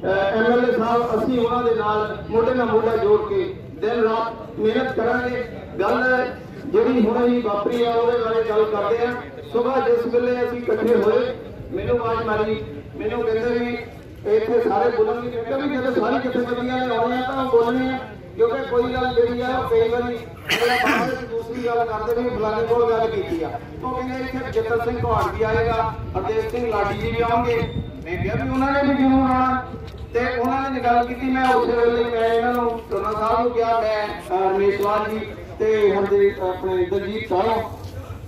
[SPEAKER 8] ਐਮਐਲਏ ਸਾਹਿਬ ਅਸੀਂ ਉਹਨਾਂ ਦੇ ਨਾਲ ਮੋਢੇ ਨਾਲ ਮੋਢਾ ਜੋੜ ਕੇ ਦਿਨ ਰਾਤ ਮਿਹਨਤ ਕਰਾਂਗੇ। ਗੱਲ ਜਿਹੜੀ ਹੁਣ ਹੀ ਵਾਪਰੀ ਆ ਉਹਦੇ ਬਾਰੇ ਗੱਲ ਕਰਦੇ ਆ। ਸੁਬਾਹ ਜਿਸ ਵੇਲੇ ਅਸੀਂ ਇਕੱਠੇ ਹੋਏ ਮੈਨੂੰ ਆਵਾਜ਼ ਮਾਰੀ, ਮੈਨੂੰ ਕਹਿੰਦੇ ਵੀ ਇੱਥੇ ਸਾਰੇ ਬੋਲਣਗੇ ਕਿਉਂਕਿ ਵੀ ਜਦੋਂ ਸਾਰੀ ਜਥੇਬੰਦੀਆਂ ਨੇ ਆਉਣੇ ਤਾਂ ਬੋਲਣੇ ਆ ਕਿਉਂਕਿ ਕੋਈ ਗੱਲ ਜਿਹੜੀ ਆ ਉਹ ਕਈ ਵਾਰੀ ਬਾਅਦ ਵਿੱਚ ਦੂਸਰੀ ਗੱਲ ਕਰਦੇ ਵੀ ਫਲਾਣੇ ਕੋਲ ਗੱਲ ਕੀਤੀ ਆ ਉਹ ਕਹਿੰਦੇ ਇੱਥੇ ਜੱਤਰ ਸਿੰਘ ਘਾੜ ਵੀ ਆਏਗਾ, ਹਰਦੇਵ ਸਿੰਘ ਲਾਡੀ ਜੀ ਵੀ ਆਉਣਗੇ। ਮੈਂ ਕਿਹਾ ਵੀ ਉਹਨਾਂ ਨੇ ਵੀ ਜ਼ਰੂਰ ਆਉਣਾ ਤੇ ਉਹਨਾਂ ਨੇ ਗੱਲ ਕੀਤੀ। ਮੈਂ ਉਸੇ ਵੇਲੇ ਮੈਂ ਇਹਨਾਂ ਨੂੰ ਟੋਨਾ ਸਾਹਿਬ ਨੂੰ ਕਿਹਾ, ਮੈਂ ਰਮੇਸ਼ਵਾਲ ਜੀ ਤੇ ਆਪਣੇ ਦਲਜੀਤ ਸਾਹਿਬ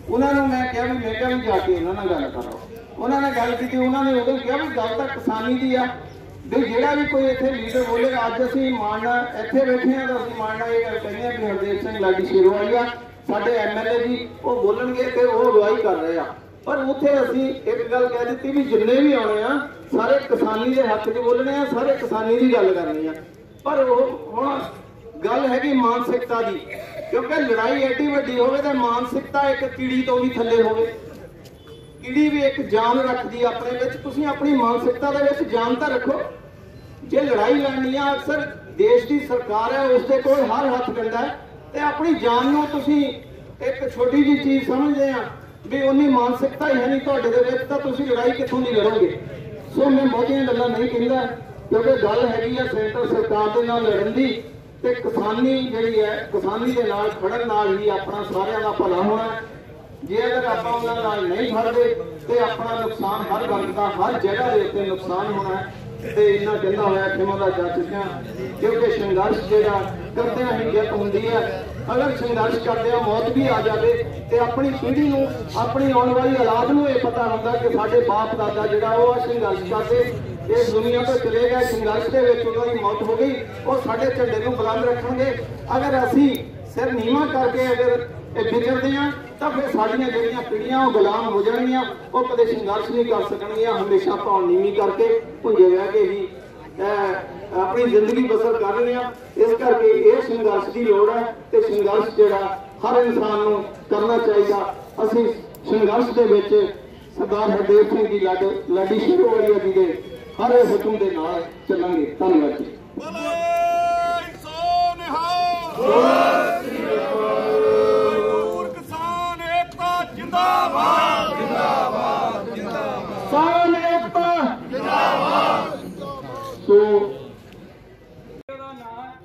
[SPEAKER 8] ਉਹਨਾਂ ਨੂੰ ਮੈਂ ਕਿਹਾ ਵੀ ਜਾ ਕੇ ਇਹਨਾਂ ਨਾਲ ਗੱਲ ਕਰੋ। ਉਹਨਾਂ ਨੇ ਗੱਲ ਕੀਤੀ, ਉਹਨਾਂ ਨੇ ਉਦੋਂ ਕਿਹਾ ਵੀ ਗੱਲ ਤਾਂ ਕਿਸਾਨੀ ਦੀ ਆ ਵੀ ਜਿਹੜਾ ਵੀ ਕੋਈ ਇੱਥੇ ਲੀਡਰ ਬੋਲੇਗਾ। ਅੱਜ ਅਸੀਂ ਮਾਣਨਾ ਇੱਥੇ ਬੈਠੇ ਹਾਂ ਤਾਂ ਅਸੀਂ ਮਾਣਨਾ ਇਹ ਗੱਲ ਕਹਿੰਦੇ ਹਾਂ ਵੀ ਹਰਦੇਵ ਸਿੰਘ ਲਾਡੀ ਸ਼ੇਰੋਵਾਲੀਆ ਸਾਡੇ ਐਮਐਲਏ ਜੀ ਉਹ ਬੋਲਣਗੇ ਤੇ ਉਹ ਅਗਵਾਈ ਕਰ ਰਹੇ ਆ। ਪਰ ਉੱਥੇ ਅਸੀਂ ਇੱਕ ਗੱਲ ਕਹਿ ਦਿੱਤੀ ਵੀ ਜਿੰਨੇ ਵੀ ਆਉਣੇ ਆ ਸਾਰੇ ਕਿਸਾਨੀ ਦੇ ਹੱਕ 'ਚ ਬੋਲਣੇ ਆ, ਸਾਰੇ ਕਿਸਾਨੀ ਦੀ ਗੱਲ ਕਰਨੀ ਆ। ਪਰ ਉਹ ਹੁਣ ਗੱਲ ਹੈਗੀ ਮਾਨਸਿਕਤਾ ਦੀ ਕਿਉਂਕਿ ਲੜਾਈ ਐਡੀ ਵੱਡੀ ਹੋਵੇ ਤਾਂ ਮਾਨਸਿਕਤਾ ਇੱਕ ਕੀੜੀ ਤੋਂ ਵੀ ਥੱਲੇ ਹੋਵੇ। ਕੀੜੀ ਵੀ ਇੱਕ ਜਾਨ ਰੱਖਦੀ ਆਪਣੇ ਵਿੱਚ, ਤੁਸੀਂ ਆਪਣੀ ਮਾਨਸਿਕਤਾ ਦੇ ਵਿੱਚ ਜਾਨ ਤਾਂ ਰੱਖੋ। ਜੇ ਲੜਾਈ ਲੜਨੀ ਆ ਅਕਸਰ ਦੇਸ਼ ਦੀ ਸਰਕਾਰ ਹੈ ਉਸ ਦੇ ਕੋਲ ਹਰ ਹੱਥ ਪੈਂਦਾ ਹੈ ਤੇ ਆਪਣੀ ਜਾਨ ਨੂੰ ਤੁਸੀਂ ਇੱਕ ਛੋਟੀ ਜਿਹੀ ਚੀਜ਼ ਸਮਝਦੇ ਆ ਵੀ ਉਨੀ ਮਾਨਸਿਕਤਾ ਹੀ ਹੈ ਨਹੀਂ ਤੁਹਾਡੇ ਦੇ ਵਿੱਚ ਤਾਂ ਤੁਸੀਂ ਲੜਾਈ ਕਿੱਥੋਂ ਦੀ ਲੜੋਗੇ। ਸੋ ਮੈਂ ਬਹੁਤੀਆਂ ਗੱਲਾਂ ਨਹੀਂ ਕਹਿੰਦਾ ਕਿਉਂਕਿ ਗੱਲ ਹੈਗੀ ਆ ਸੈਂਟਰ ਸਰਕਾਰ ਦੇ ਨਾਲ ਲੜਨ ਦੀ ਤੇ ਕਿਸਾਨੀ ਜਿਹੜੀ ਹੈ ਕਿਸਾਨੀ ਦੇ ਨਾਲ ਖੜਨ ਨਾਲ ਹੀ ਆਪਣਾ ਸਾਰਿਆਂ ਦਾ ਭਲਾ ਹੋਣਾ। ਜੇ ਅਗਰ ਆਪਾਂ ਉਹਨਾਂ ਨਾਲ ਨਹੀਂ ਖੜਦੇ ਤੇ ਆਪਣਾ ਨੁਕਸਾਨ ਹਰ ਵਕਤ ਦਾ ਹਰ ਜਗ੍ਹਾ ਦੇ ਉੱਤੇ ਨੁਕਸਾਨ ਹੋਣਾ ਤੇ ਇੰਨਾ ਕਹਿੰਦਾ ਹੋਇਆ ਖਿਮਾ ਦਾ ਜਾ ਚੁੱਕਿਆ ਕਿਉਂਕਿ ਸੰਘਰਸ਼ ਜਿਹੜਾ ਕਰਦਿਆਂ ਹੀ ਜਿੱਤ ਹੁੰਦੀ ਹੈ। ਅਗਰ ਸੰਘਰਸ਼ ਕਰਦਿਆਂ ਮੌਤ ਵੀ ਆ ਜਾਵੇ ਤੇ ਆਪਣੀ ਪੀੜ੍ਹੀ ਨੂੰ ਆਪਣੀ ਆਉਣ ਵਾਲੀ ਔਲਾਦ ਨੂੰ ਇਹ ਪਤਾ ਹੁੰਦਾ ਕਿ ਸਾਡੇ ਬਾਪ ਦਾਦਾ ਜਿਹੜਾ ਉਹ ਸੰਘਰਸ਼ ਕਰਦੇ ਇਸ ਦੁਨੀਆ ਤੋਂ ਚਲੇ ਗਏ, ਸੰਘਰਸ਼ ਦੇ ਵਿੱਚ ਉਹਨਾਂ ਦੀ ਮੌਤ ਹੋ ਗਈ, ਉਹ ਸਾਡੇ ਝੰਡੇ ਨੂੰ ਬੁਲੰਦ ਰੱਖਣਗੇ। ਅਗਰ ਅਸੀਂ ਸਿਰ ਨੀਵਾਂ ਕਰਕੇ ਅਗਰ ਵਿਚਰਦੇ ਆ ਤਾਂ ਫਿਰ ਸਾਡੀਆਂ ਜਿਹੜੀਆਂ ਪੀੜ੍ਹੀਆਂ ਉਹ ਗੁਲਾਮ ਹੋ ਜਾਣਗੀਆਂ, ਉਹ ਕਦੇ ਸੰਘਰਸ਼ ਨਹੀਂ ਕਰ ਸਕਣਗੀਆਂ, ਹਮੇਸ਼ਾ ਭੌਣ ਨੀਵੀਂ ਕਰਕੇ ਭੁੰਜੇ ਰਹਿ ਕੇ ਹੀ ਆਪਣੀ ਜ਼ਿੰਦਗੀ ਬਸਰ ਕਰ ਰਹੇ ਆ। ਇਸ ਕਰਕੇ ਇਹ ਸੰਘਰਸ਼ ਦੀ ਲੋੜ ਹੈ ਤੇ ਸੰਘਰਸ਼ ਜਿਹੜਾ ਹਰ ਇਨਸਾਨ ਨੂੰ ਕਰਨਾ ਚਾਹੀਦਾ। ਅਸੀਂ ਸੰਘਰਸ਼ ਦੇ ਵਿੱਚ ਸਰਦਾਰ ਹਰਦੇਵ ਸਿੰਘ ਜੀ ਲਾਡੀ ਸ਼ੇਰੋਵਾਲੀਆ ਜੀ ਦੇ ਹਰ ਹੁਕਮ ਦੇ ਨਾਲ ਚੱਲਾਂਗੇ। ਧੰਨਵਾਦ ਜੀ।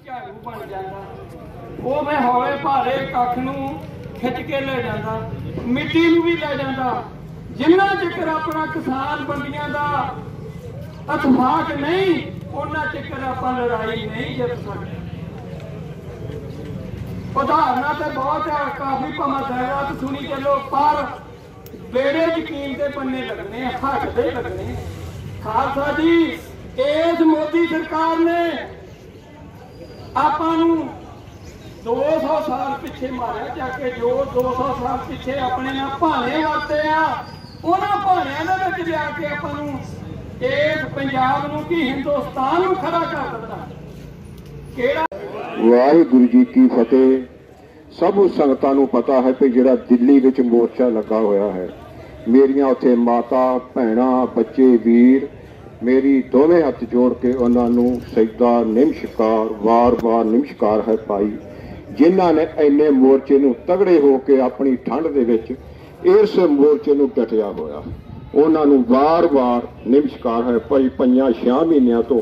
[SPEAKER 3] ਝਾੜੂ ਬਣ ਜਾਂਦਾ ਉਹ ਮੈਂ ਹੌਲੇ ਭਾਰੇ ਕੱਖ ਨੂੰ ਖਿੱਚ ਕੇ ਲੈ ਜਾਂਦਾ, ਮਿੱਟੀ ਨੂੰ ਵੀ ਲੈ ਜਾਂਦਾ। ਜਿੰਨਾ ਚਿਰ ਆਪਣਾ ਕਿਸਾਨ ਬੰਦੀਆਂ ਦਾ ਇਤਫਾਕ ਨਹੀਂ ਉਹਨਾਂ ਚਿਰ ਆਪਾਂ ਲੜਾਈ ਨਹੀਂ ਜਿੱਤ ਸਕਦੇ। ਉਦਾਹਰਨਾਂ ਤੇ ਬਹੁਤ ਹੈ, ਕਾਫੀ ਭਾਵੇਂ ਦਾਇਰਾਤ ਸੁਣੀ ਚੱਲੋ ਪਰ ਬੇੜੇ ਯਕੀਨ ਦੇ ਪੰਨੇ ਲੱਗਣੇ, ਹੱਕ ਦੇ ਲੱਗਣੇ। ਖਾਲਸਾ ਜੀ ਇਸ ਮੋਦੀ ਸਰਕਾਰ ਨੇ ਆਪਾਂ ਨੂੰ 200 ਸਾਲ ਪਿੱਛੇ ਮਾਰਿਆ ਜਾ ਕੇ, ਜੋ 200 ਸਾਲ ਪਿੱਛੇ ਆਪਣੇ ਨਾਲ ਭਾਣੇ ਵਰਤੇ ਆ ਉਹਨਾਂ ਭਾਣਿਆਂ ਦੇ ਵਿੱਚ ਲਿਆ ਕੇ ਆਪਾਂ ਨੂੰ ਇਸ ਪੰਜਾਬ ਨੂੰ ਕੀ ਹਿੰਦੁਸਤਾਨ ਨੂੰ ਖੜਾ ਕਰ ਦਿੱਤਾ। ਕਿਹੜਾ
[SPEAKER 7] ਵਾਹਿਗੁਰੂ ਜੀ ਕੀ ਫਤਿਹ। ਸਭ ਸੰਗਤਾਂ ਨੂੰ ਪਤਾ ਹੈ ਕਿ ਜਿਹੜਾ ਦਿੱਲੀ ਵਿੱਚ ਮੋਰਚਾ ਲੱਗਾ ਹੋਇਆ ਹੈ, ਮੇਰੀਆਂ ਉੱਥੇ ਮਾਤਾ ਭੈਣਾਂ ਬੱਚੇ ਵੀਰ ਮੇਰੀ ਦੋਵੇਂ ਹੱਥ ਜੋੜ ਕੇ ਉਹਨਾਂ ਨੂੰ ਸਜਦਾ ਨਿਮਸ਼ਕਾਰ ਵਾਰ-ਵਾਰ ਨਿਮਸ਼ਕਾਰ ਹੈ ਭਾਈ, ਜਿਨ੍ਹਾਂ ਨੇ ਇੰਨੇ ਮੋਰਚੇ ਨੂੰ ਤਗੜੇ ਹੋ ਕੇ ਆਪਣੀ ਠੰਡ ਦੇ ਵਿੱਚ ਇਸ ਮੋਰਚੇ ਨੂੰ ਡਟਿਆ ਹੋਇਆ, ਉਹਨਾਂ ਨੂੰ ਵਾਰ-ਵਾਰ ਨਿਮਸ਼ਕਾਰ ਹੈ ਭਾਈ। 5-6 ਮਹੀਨਿਆਂ ਤੋਂ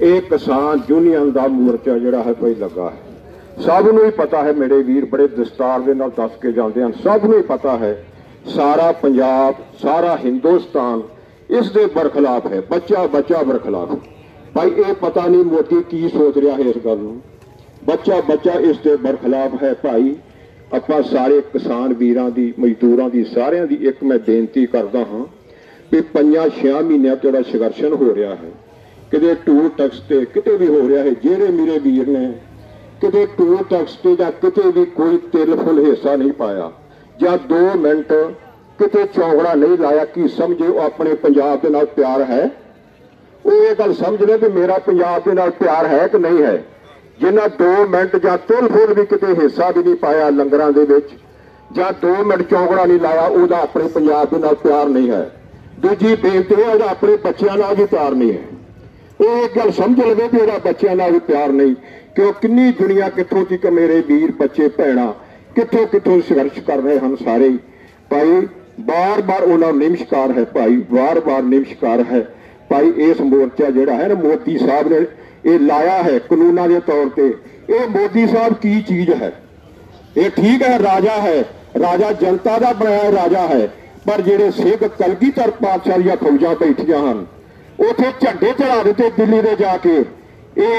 [SPEAKER 7] ਇਹ ਕਿਸਾਨ ਯੂਨੀਅਨ ਦਾ ਮੋਰਚਾ ਜਿਹੜਾ ਹੈ ਭਾਈ ਲੱਗਾ ਹੈ। ਸਭ ਨੂੰ ਹੀ ਪਤਾ ਹੈ, ਮੇਰੇ ਵੀਰ ਬੜੇ ਦਸਤਾਰ ਦੇ ਨਾਲ ਦੱਸ ਕੇ ਜਾਂਦੇ ਹਨ, ਸਭ ਨੂੰ ਹੀ ਪਤਾ ਹੈ ਸਾਰਾ ਪੰਜਾਬ ਸਾਰਾ ਹਿੰਦੁਸਤਾਨ ਇਸ ਦੇ ਬਰਖਲਾਫ ਹੈ, ਬੱਚਾ ਬੱਚਾ ਬਰਖਲਾਫ। भाई ये पता नहीं मोदी की सोच रहा है इस गल नूं। बच्चा बच्चा इसके बरखिलाफ है। भाई ਆਪਾਂ ਸਾਰੇ किसान वीरां दी मजदूरां दी सारिਆਂ ਦੀ एक मैं बेनती करदा हाँ कि 5-6 ਮਹੀਨਿਆਂ ਤੋਂ ਜਿਹੜਾ ਸੰਘਰਸ਼ਨ ਹੋ ਰਿਹਾ ਹੈ, ਕਿਤੇ ਟੂਲ ਟੈਕਸ ਤੇ ਕਿਤੇ ਵੀ ਹੋ ਰਿਹਾ ਹੈ, ਜਿਹੜੇ ਮੇਰੇ ਵੀਰ ਨੇ ਕਿਤੇ ਟੂਲ ਟੈਕਸ ਤੇ ਜਾਂ ਕਿਤੇ ਵੀ ਕੋਈ ਤਿਲ ਫੁੱਲ ਹਿੱਸਾ ਨਹੀਂ ਪਾਇਆ ਜਾਂ 2 ਮਿੰਟ ਕਿਤੇ ਚੌਂਕੜਾ ਨਹੀਂ ਲਾਇਆ, ਕੀ ਸਮਝੇ ਉਹ ਆਪਣੇ ਪੰਜਾਬ ਦੇ ਨਾਲ ਪਿਆਰ ਹੈ? ਉਹ ਇਹ ਗੱਲ ਸਮਝ ਲੈ ਵੀ ਮੇਰਾ ਪੰਜਾਬ ਦੇ ਨਾਲ ਪਿਆਰ ਹੈ ਕਿ ਨਹੀਂ ਹੈ। जिन्हें 2 मिनट ਜਾਂ ਤਿਲ ਫੁੱਲ भी किते हिस्सा भी नहीं पाया लंगरां दे विच ਜਾਂ 2 मिनट चौंकड़ा नहीं लाया, ਉਹਦਾ अपने पंजाब दे नाल प्यार नहीं है। दूजी बेनती है ਉਹਦਾ अपने बच्चों नाल भी प्यार नहीं है। वो एक गल समझ लवे भी ਉਹਦਾ बच्चों नाल भी प्यार नहीं, क्यों किन्नी दुनिया कित्थों तक मेरे वीर बच्चे भैणां कित्थों कित्थों संघर्ष कर रहे हैं सारे भाई। बार बार उन्होंने नमस्कार है भाई, बार बार नमस्कार है भाई। इस मोर्चा जिहड़ा है ना मोदी साहब ने ये लाया है कानूना के तौर पर, ये मोदी साहब की चीज है? ये ठीक है राजा है, राजा जनता का बनाया राजा है, पर जेडे सिख कलगीधर पातशाह दी फौजां बैठियां हन उथे झंडे चढ़ा दिते दिल्ली दे जाके। ये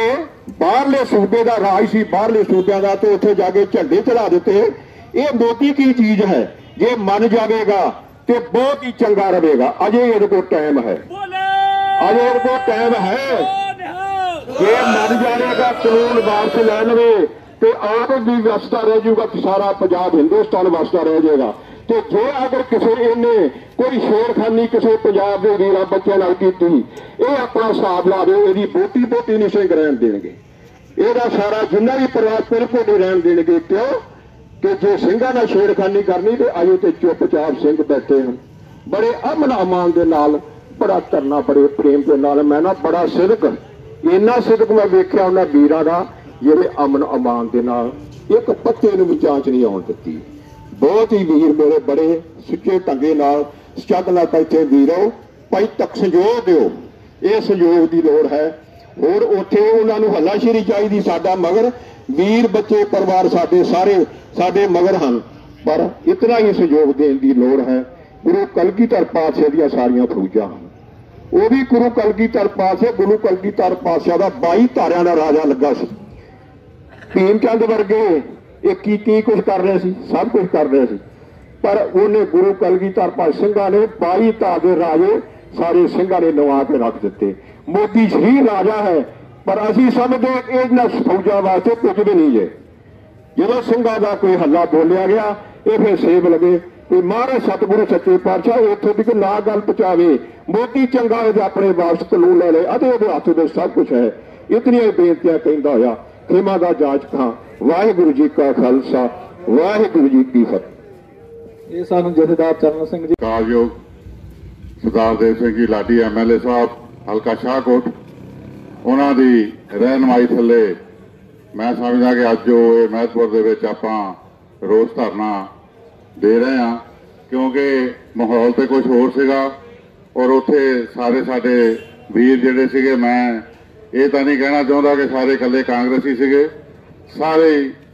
[SPEAKER 7] बाहरले सूबे का राज सी, बाहरले सूबे का, तो उथे जाके झंडे चढ़ा दिते। ये मोदी की चीज है? जे मन जाएगा तो बहुत ही चंगा रहेगा। अजे इहदे कोल टाइम है, अजे इहदे कोल टाइम है। जे मन जाएगा कानून वापस लै लवे तो आप भी वसदा रह जाऊगा, सारा पंजाब हिंदुस्तान वसदा रह जाएगा। तो जे अगर किसी इन्हें कोई छेड़खानी किसी पंजाब के वीरां बच्चों नाल कीती, ये अपना हिसाब ला दो, यदि बोटी बोटी नहीं सिंह रहन देंगे, यदा सारा जिन्ना भी परिवार बिल्कुल नहीं रहन देंगे। क्यों कि जे सिंघां नाल छेड़खानी करनी तो अजे तो चुपचाप सिंह बैठे हैं बड़े अमन अमान के नाल, बड़ा धरना बड़े प्रेम के नाल। मैं ना बड़ा सिदक इन्ना सिदक मैं वेख्या उन्हां वीरां दा जिहड़े अमन अमान दे नाल एक पत्ते नूं भी जांच नहीं आउण दित्ती। बहुत ही वीर मेरे बड़े सुच्चे ढंगे नाल सचग नाल बैठे वीरो भाई तक संजोग दिओ, ये संजोग की लोड़ है। होर उत्थे उन्हां नूं हल्लाशेरी चाहीदी, साडा मगर वीर बच्चे परिवार साडे सारे साडे मगर हन, पर इतना ही सहयोग देने की लोड़ है। गुरु कलगीधर पातशाह दी सारियां फौजां वो भी गुरु कलगीधर पातशाह, गुरु कलगीधर पातशाह का 22 धारियां का राजा लगा सी। भीम चंद वर्गे एक की कुछ कर रहे सी, सब कुछ कर रहे सी, पर उन्हें गुरु कलगीधर पातशाह सिंघां ने 22 धार के राजे सारे सिंघां ने नवा के रख दिते। मोदी ही राजा है, पर असीं समझदे इन्हां फौजां वास्ते कुछ भी नहीं है। जो सिंघां का कोई हल्ला बोलिया गया ये फिर सेब लगे कि महाराज सतगुरु सच्चे पातशाह इत्थों तक ना गल पहुंचावे, मोदी चंगा अपने वापस कानून ले ले, हथ में सब कुछ है। इतनियां बेनतियां कहंदा होया खेमा दा जांच खां। वाहिगुरू जी का खालसा, वाहिगुरू जी की फतेह।
[SPEAKER 2] ये सानू जथेदार चरण सिंह जी,
[SPEAKER 7] कारयोग सरदार देव सिंह जी लाडी MLA साहब हल्का शाहकोट, उन्हां दी रहनुमाई थले मैं समझदा कि अज जो महतपुर दे विच आपां रोस धरना दे रहे हैं, क्योंकि माहौल तो कुछ होर सीगा और उत्थे सारे साडे वीर जिहड़े सीगे, मैं ये तो नहीं कहना चाहता कि सारे कल्ले कांग्रेसी सीगे, सारे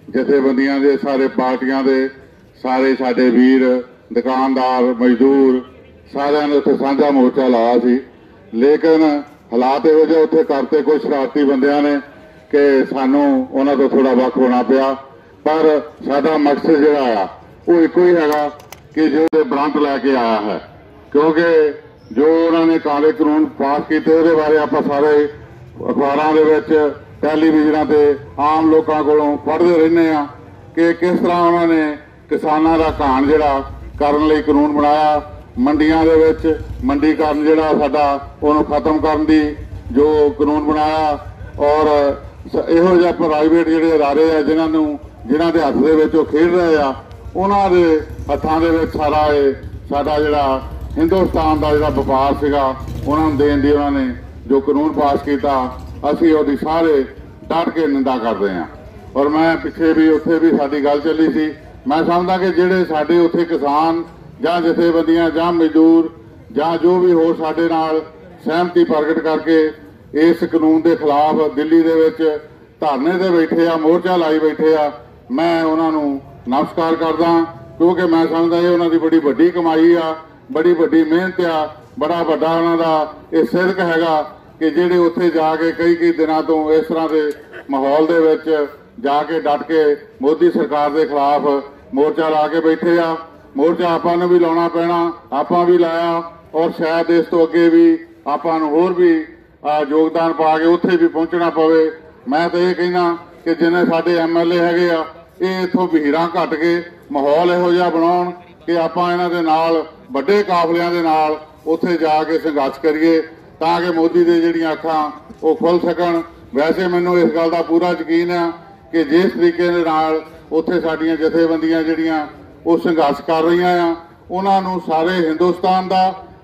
[SPEAKER 7] जथेबंदियां दे, सारे पार्टियां दे, सारे साडे वीर दुकानदार मजदूर सारिਆਂ ने उत्थे साझा मोर्चा लाया सी। लेकिन हालात इहो जिहे उत्थे करते कुछ शरारती बंदियां ने कि सानू उन्हां तो थोड़ा वख होना पिया, पर साडा मकसद जिहड़ा आ वो एको ही हैगा कि जो ब्रंट लैके आया है, क्योंकि जो उन्होंने काले कानून पास किए उहदे बारे आपां सारे अखबारां दे विच टैलीविजनां ते आम लोकां कोलों पढ़दे रहने आ कि किस तरह उन्होंने किसानां दा घाण जिहड़ा करन लई कानून बनाया, मंडियां दे विच मंडीकरण जिहड़ा साडा उहनूं खत्म करन दी जो कानून बनाया, और इहो जिहा प्राइवेट जिहड़े अदारे आ जिन्हां दे हत्थ दे विच ओह खेड रहे आ, उन्हां दे हत्थां दे विच सारा साडा जिहड़ा हिंदुस्तान का जिहड़ा व्यापार सीगा उन्हां नूं देण दी उन्हां ने जो कानून पास किया, असीं उहदी सारे डट के निंदा करदे हां। और मैं पिछे भी उत्थे भी साडी गल चली सी, मैं समझदा कि जिहड़े साडे उत्थे किसान जां जथेबंदियां जां मजदूर जां जो भी होर साडे नाल सहमति प्रगट करके इस कानून के खिलाफ दिल्ली दे विच धरने ते बैठे आ, मोर्चा लाई बैठे आ, मैं उन्हां नूं नमस्कार करदा, क्योंकि मैं समझदा ये उन्हां दी बड़ी वड्डी कमाई आ, बड़ी वड्डी मेहनत आ, बड़ा वड्डा उन्हां दा इह सिदक हैगा कि ਜਿਹੜੇ ਉੱਥੇ ਜਾ ਕੇ ਕਈ ਦਿਨਾਂ ਤੋਂ ਇਸ ਤਰ੍ਹਾਂ ਦੇ ਮਾਹੌਲ ਦੇ ਵਿੱਚ ਜਾ ਕੇ ਡਟ ਕੇ ਮੋਦੀ ਸਰਕਾਰ ਦੇ ਖਿਲਾਫ ਮੋਰਚਾ ਲਾ ਕੇ ਬੈਠੇ ਆ। ਮੋਰਚਾ ਆਪਾਂ ਨੂੰ ਵੀ ਲਾਉਣਾ ਪੈਣਾ, ਆਪਾਂ ਵੀ ਲਾਇਆ ਔਰ ਸ਼ਾਇਦ ਇਸ ਤੋਂ ਅੱਗੇ ਵੀ ਆਪਾਂ ਨੂੰ ਹੋਰ ਵੀ ਯੋਗਦਾਨ ਪਾ ਕੇ ਉੱਥੇ ਵੀ ਪਹੁੰਚਣਾ ਪਵੇ। ਮੈਂ ਤਾਂ ਇਹ ਕਹਿਣਾ ਕਿ ਜਿੰਨੇ ਸਾਡੇ ਐਮਐਲਏ ਹੈਗੇ ਆ ਇਹ ਇੱਥੋਂ ਭੀੜਾਂ ਘੱਟ ਕੇ ਮਾਹੌਲ ਇਹੋ ਜਿਹਾ ਬਣਾਉਣ ਕਿ ਆਪਾਂ ਇਹਨਾਂ ਦੇ ਨਾਲ ਵੱਡੇ ਕਾਫਲਿਆਂ ਦੇ ਨਾਲ ਉੱਥੇ ਜਾ ਕੇ ਸੰਘਰਸ਼ ਕਰੀਏ ਤਾਂ ਕਿ ਮੋਦੀ ਦੇ ਜਿਹੜੀਆਂ ਅੱਖਾਂ ਉਹ ਖੁੱਲ ਸਕਣ। ਵੈਸੇ ਮੈਨੂੰ ਇਸ ਗੱਲ ਦਾ ਪੂਰਾ ਯਕੀਨ ਆ ਕਿ ਜਿਸ ਤਰੀਕੇ ਦੇ ਨਾਲ ਉੱਥੇ ਸਾਡੀਆਂ ਜਥੇਬੰਦੀਆਂ ਜਿਹੜੀਆਂ ਉਹ ਸੰਘਰਸ਼ ਕਰ ਰਹੀਆਂ ਆ ਉਹਨਾਂ ਨੂੰ ਸਾਰੇ ਹਿੰਦੁਸਤਾਨ ਦਾ